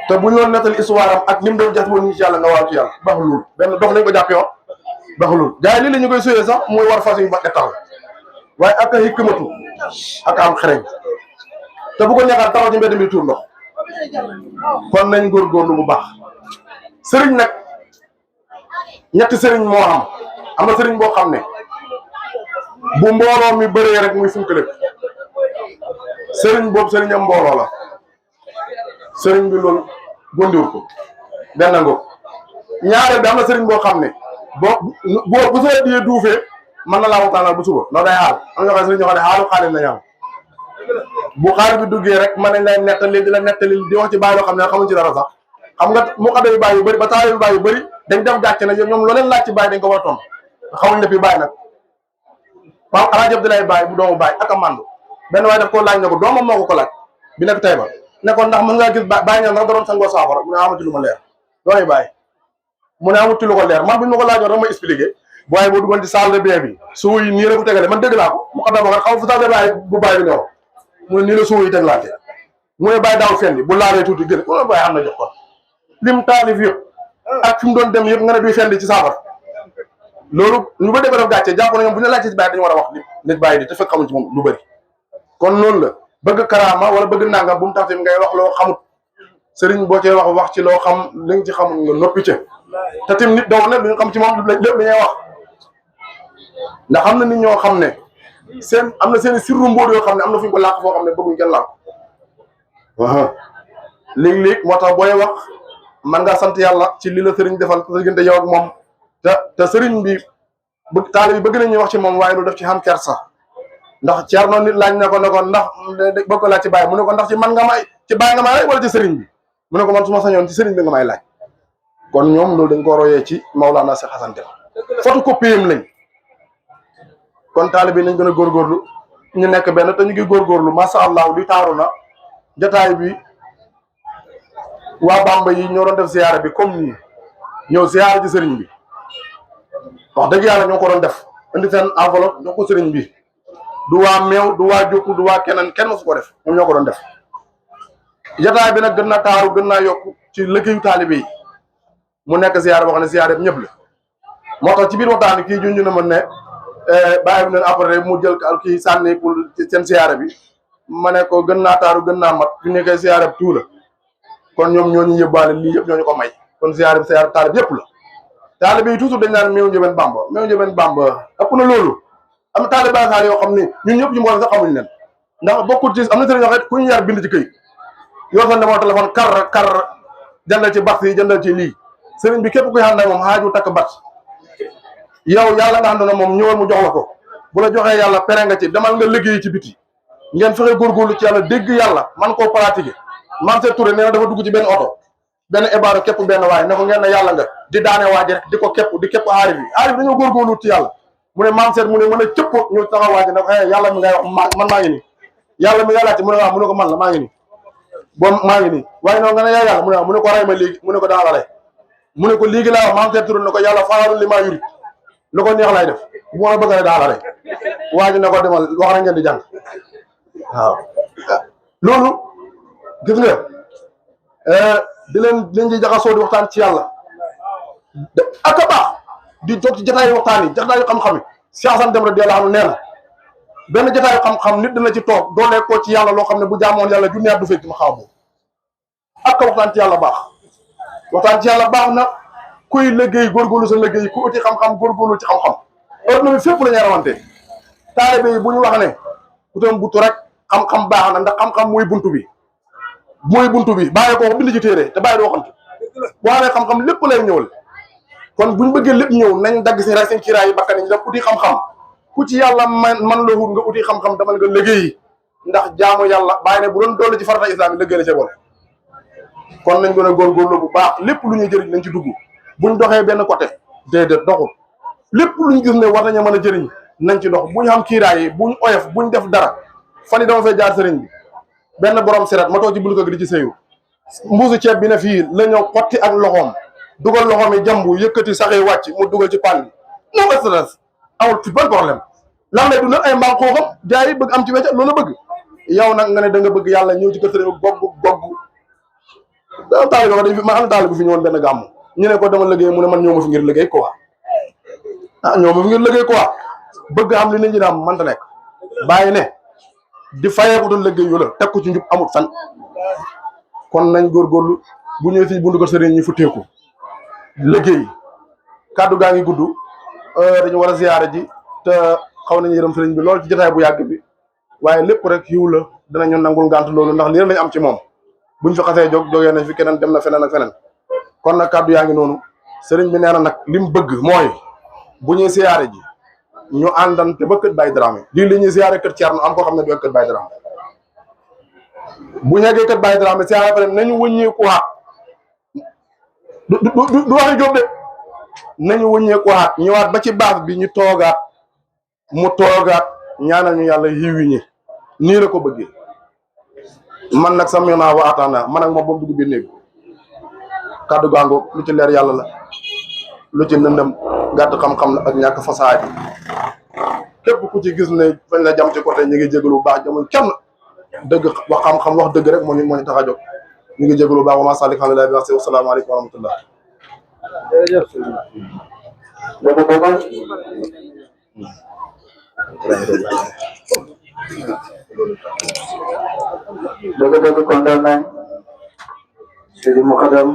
te bu ñu doon nettali histoire am ak lim doon jax woon ñu ci yàlla nga waaw ci yàlla baaxul loolu benn dox lañ ko jàppee woon baaxul loolu gars yi lii la ñu koy suyee sax muy war fas yu ba taxaw waaye ak a hikmatu ak am xereñ te bu ko neexaan taxaw ci mbedd mi tuur ndox kon nañ góorgóorlu bu baax sëriñ nag ñetti sëriñ moo am na sëriñ boo xam ne bu mbooloo mi bëree rek muy funkale sëriñ boobu sëriñam mbooloo la sëriñ bi loolu gondiwul ko benn ngoog ñaareel bi am na sëriñ boo xam ne boo bu soo diyee duufee mën na laa waxtaanal bu suba loolu day xaal am na ñoo xam ne sëriñ ñoo xam ne xaalu xaalis la ñu am bu xaal bi duggee rek mën nañ lay nettali di la nettali di wax ci bàyyi loo xam ne xamuñ ci dara sax xam nga mu xadda yu bàyyi yu bëri ba taal yu bàyyi yu bëri dañ def gàcce nag ñoom loo leen laaj ci bàyyi dañ ko war a tontu xamuñ ne fi bàyyi nag waaw Alaaji Abdoulaye bàyyi bu doomu bàyyi ak a mandu benn waaye daf koo laaj ne ko doomam moo ko laaj bi nekk tey ba ne ko ndax mën ngaa gis bàyyi ñaan ndax da doon sangoo saafara mu ne amati lu ma leer doonay bàyyi mu ne amati lu ko leer man buñ ma ko laajoon rek ma expliqué waaye boo duggoon ci salle de bain bi suu yi nii la ko tegale man dégg naa ko mu xadda ma xaw fu salle de bain bu bàyyi bi newoon mu ne nii la suu yi teglaate mu ne bàyyi daaw fendi bu laalee tuuti gën mu ne bàyyi am na jox kon lim taalif yëpp ak fi mu doon dem yëpp nga ne duy fendi ci saafara loolu ñu ba def gàcce jàpp na ñoom bu ñu laajte ci bàyyi dañu war a wax nit bàyyi di te fekk xamuñ ci moom lu bëri kon noonu la bëgg karaama wala bëgg nangam bu mu tax tamit ngay wax loo xamut sëriñ boo cee wax ci loo xam li nga ci xamul nga noppi ca te tamit nit doo ne lu ñu xam ci moom lépp li ñuy wax ndax xam na nit ñoo xam ne am na seen sirru mbóot yoo xam ne am na fu ñu ko làq foo xam ne bëgguñ kenn làq léeg-léeg moo tax booy wax man nga sant yàlla ci li la sëriñ defal te diggante yow ak moom te sëriñ bi taalibe bi bëgg nañuy wax ci moom waaye loolu def ci xam kersa ndax Ceerno nit laaj na ko ne ko ndax bëgg ko laaj ci bàyyi mu ne ko ndax ci man nga may ci bàyyi nga may laaj wala ci sëriñ bi mu ne ko man su ma sañoon ci sëriñ bi nga may laaj kon ñoom loolu dañ ko royee ci Maulana Cheikh Hassan Deme photocopie am lañ kon taalibe bi nañ gën a góorgóorlu ñu nekk benn te ñu ngi góorgóorlu masha Allah li taaru na jotaay bi waa Bamba yi ñoo doon def ziyaara bi comme nii ñëw ziyaara ci sëriñ bi wax dëgg yàlla ñoo ko doon def indi seen enveloppe ñoo ko sëriñ bi du waa meew du waa jokku du waa keneen kenn mosu ko def ñoom ñoo ko doon def jotaay bi nag gën na taaru gën naa yokku ci liggéeyu taalibe yi mu nekk ziyaara boo xam ne ziyaara bi ñëpp la moo tax ci biir waxtaan kii junj na mën ne bàyyi bi ne après mu jël kii sànni pour seen ziyaara bi ma ne ko gën naa taaru gën naa mat fi nekkee ziyaara bi tout la kon ñoom ñoo ñu yëbbaale lii yëpp ñoo ñu ko may kon ziyaara bi ziyaara taalibe yëpp la taalibe yi toujours dañ naan meew njëbeen Bamba ëpp na loolu am na taalibe Baay Faal yoo xam ne ñun ñëpp ñu mboole sax xamuñ leen ndax bokkul ci am na sëriñ yoo xam ne ku ñu yar bind ci këy yoo xam ne moo téléphone kar jëndal ci bax yi jëndal ci lii sëriñ bi képp kuy xam ne moom xaaju takk bat yow yàlla nga xam ne moom ñëwal mu jox la ko bu la joxee yàlla pere nga ci demal nga liggéey ci biti ngeen fexe góorgóorlu ci yàlla dégg yàlla man koo pratiquer man see Touré nee na dafa dugg ci benn oto benn ébaaro képp benn waay ne ko ngeen ne yàlla nga di daane waaji rek di ko képp aarif yi dañoo góorgóorlu ci yàlla mu ne maam seet mu ne mën a cëpp ñu taxaw waaji ne ko yàlla mi ngay wax man maa ngi nii yàlla mi nga laajte mu ne waaw mu ne ko man la maa ngi nii bon maa ngi nii waaye noonu nga ne yaa yàlla mu ne waaw mu ne ko ray ma léegi mu ne ko daa la rey mu ne ko léegi laa wax maam seet Touré ne ko yàlla faalu li maa yuri lu ko neex lay def bu ma bëgg a daa la rey waaji ne ko demal wax na ngeen di jàng waaw loolu gis nga di leen di jaxasoo di waxtaan ci yàlla ak a baax di toog ci jotaayu waxtaan yi jotaayu xam-xam yi Cheikh Hassan Deme radiyallahu anhu nee na benn jotaayu xam-xam nit dina ci toog doolee ko ci yàlla loo xam ne bu jaamoon yàlla junni at du fekk ma xaw boobu ak waxtaan ci yàlla baax waxtaan ci yàlla baax na kuy liggéey góorgóorlu sa liggéey ku uti xam-xam góorgóorlu ci xam-xam heure bi fépp la ñuy rawante taalibe yi bu ñu wax ne utam butu rek xam-xam baax na ndax xam-xam mooy buntu bi bàyyi ko bind ci téere te bàyyi doo xam boo amee xam-xam lépp lay ñëwal kon buñ bëggee lépp ñëw nañ dagg si rek seen kiiraay yi bakkan yi daf uti xam-xam ku ci yàlla man la wut nga uti xam-xam damal nga liggéeyi ndax jaamu yàlla bàyyi ne bu doon dolli ci farata islam yi liggéey la ca boole kon nañ gën a góorgóorlu bu baax lépp lu ñuy jëriñ nañ ci dugg buñ doxee benn côté déedéet doxul lépp luñ gis ne war nañu mën a jëriñ nañ ci dox buñ xam kiiraay yi buñ oyof buñ def dara fan yi dama fay jaar sëriñ bi benn borom sirat ma toog ci bulu ko gi di ci sëyu mbuusu ceeb bi ne fii la ñëw xotti ak loxoom dugal loxoom yi jambu yëkkati saxee wàcc mu dugal ci pan bi non stress amul ci bon problème lan lay dundal ay mbaam xooxam jaay bëgg am ci wecca loolu bëgg yow nag nga ne da nga bëgg yàlla ñëw ci kër sëriñ gogg da taali ko dañ fi ma am taali bu fi ñëwoon benn gàmmu ñu ne ko dama liggéey mu ne man ñëw ma fi ngir liggéey quoi ñëw ma fi ngir liggéey quoi bëgg am li nit ñi daam mënta nekk bàyyi ne di fayeeku doon liggéey yu la teg ko ci njub amul fan kon nañ góorgóorlu bu ñëwee fii bundu ko sëriñ ñi futteeku liggéey kàddu gaa ngi gudd dañu war a ziyaare ji te xaw nañu yërëm sëriñ bi lool ci jotaay bu yàgg bi waaye lépp rek yiw la dinañu nangul ngànt loolu ndax lii lañ am ci moom buñ fi xasee jógee nañ fi keneen dem na feneen ak feneen kon nag kàddu yaa ngi noonu sëriñ bi nee na nag li mu bëgg mooy bu ñuy siyaare ji ñu àndante ba kër Baye Dramé di li ñuy siyaare kër Thierno am koo xam ne du kër Baye Dramé bu ñu yeggee kër Baye Dramé siyaare pare nañu wëññeekuwaat du waxi jóob de nañu wëññeekuwaat ñëwaat ba ci baax bi ñu toogaat mu toogaat ñaanal ñu yàlla yiwi ñi nii la ko bëggee man nag sam naa wa ataana man ak moom boobu dugg biir néeg kàddu gaango lu ci leer yàlla la lu ci nëndëm gàtt xam-xam la ak ñàkk fasaay képp ku ci gis ne fañ la jam ci côté ñu ngi jégalu bu baax jamuñ kenn dëgg wax xam-xam wax dëgg rek moo ñu tax a jóg ñu ngi jégalu bu baax wa maa salik alhamdulilah bi wax asalaamaaleykum wa rahmatullah dëgg kontaan nañ Seydi Moukhadam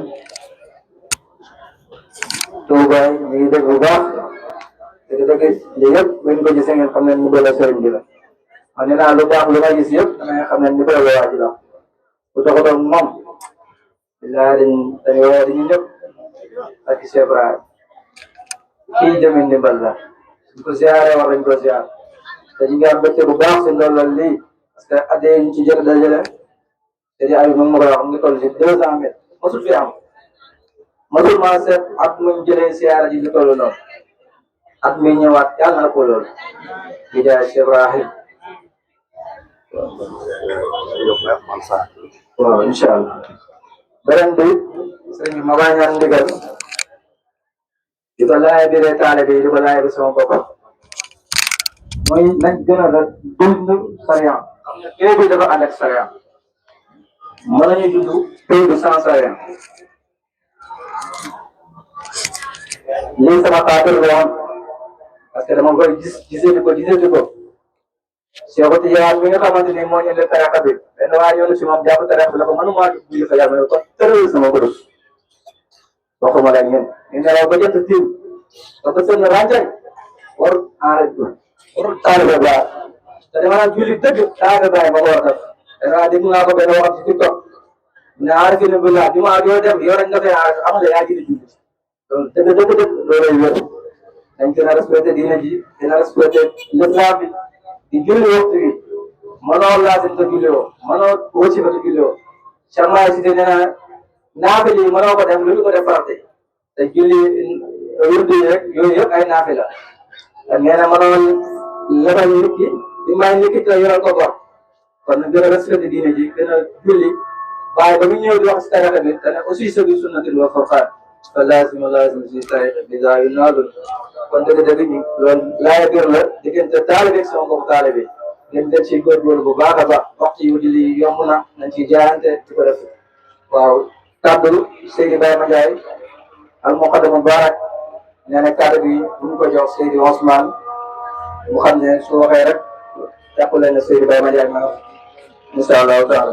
Touba ñu ngi dégg bu baax dëgg lii yëpp bu ñu ko gisee ngeen xam ne ni doole sëriñ bi la man nee naa lu baax lu may gis yëpp damay xam ne ni doole waa ji la bu taxutoon moom bilaay dañuy woowee dañuy ñëpp ak Cheikh Ibrahima kii jëmin ndimbal la suñ ko ziaree war nañ ko ziar te ñu ngi am mbégte bu baax si ndollal lii parce que addee ñu ci jot dajale te di ay moom ma koy wax mu ngi toll si 200 mètres mosul fi am mosul maa seet at muñ jëlee siyaara ji di toll noonu at mi ñëwaat yàlla na ko lool di jaay Cheikh Ibrahim waaw incha allah beneen bi sëñ bi ma bàyyi ñaan ndigal di ko laaj bi de taale bi di ko laaj bi sama boppam mooy nañ gën a dund sariya xam nga kii bi dafa ànd ak sariya mën nañu dund pays bi sans sariya lii sama xaatir la woon parce que dama koy gisati ko Cheikh Tidiane mi nga xamante ni moo ñu indi tariqa bi benn waa yoonu si moom jàpp tariqa bi la ko mënuma julli fa yàlla ko tëral sama bërëb waxuma la ngeen ñu nelaw ba jot tiim ba ko sën ràncax war warul taalibe baax te dama naan julli dëgg taalibe bàyyi ma ko war a def danaa dégg naa ko benn waxam si TikTok ne aarifina billah jumaa yoo dem yoo rek nga fay aarif amul yaa ji di julli loolu dëgg loolay wér dañ gën a respecté diine ji gën a respecté l'islam bi di julli waxtu bi mënoo laasim te julli woo mënoo wasifa te julli woo charmay si te nee na naafila yi mënoo ko def lu ñu ko def farate te julli wirdu yi rek yooyu yëpp ay naafila te nee na mënoo lebal nit ki di may nit ki te yoral ko bor kon gën a respecté diine ji gën a julli waaye ba mu ñëw di wax si tariqa bi te ne aussi sabi sunnatin wa furqaan fa laazim si tariqa bi daa yu naadul kon dëgg-dëgg ñu loolu laaya biir la diggante taalibe ak sama mbokku taalibe ngeen def ci góorgóorlu bu baax a baax waxtu yu julli yomb na nañ ci jaarante di ko def waaw kaddu Seydi Baye Mandiaye al muqaddam Mubarak nee na kaddu bi bu ñu ko jox Seydi Ousmane mu xam ne su waxee rek jàpp leen ne Seydi Baye Mandiaye ma incha allahu taala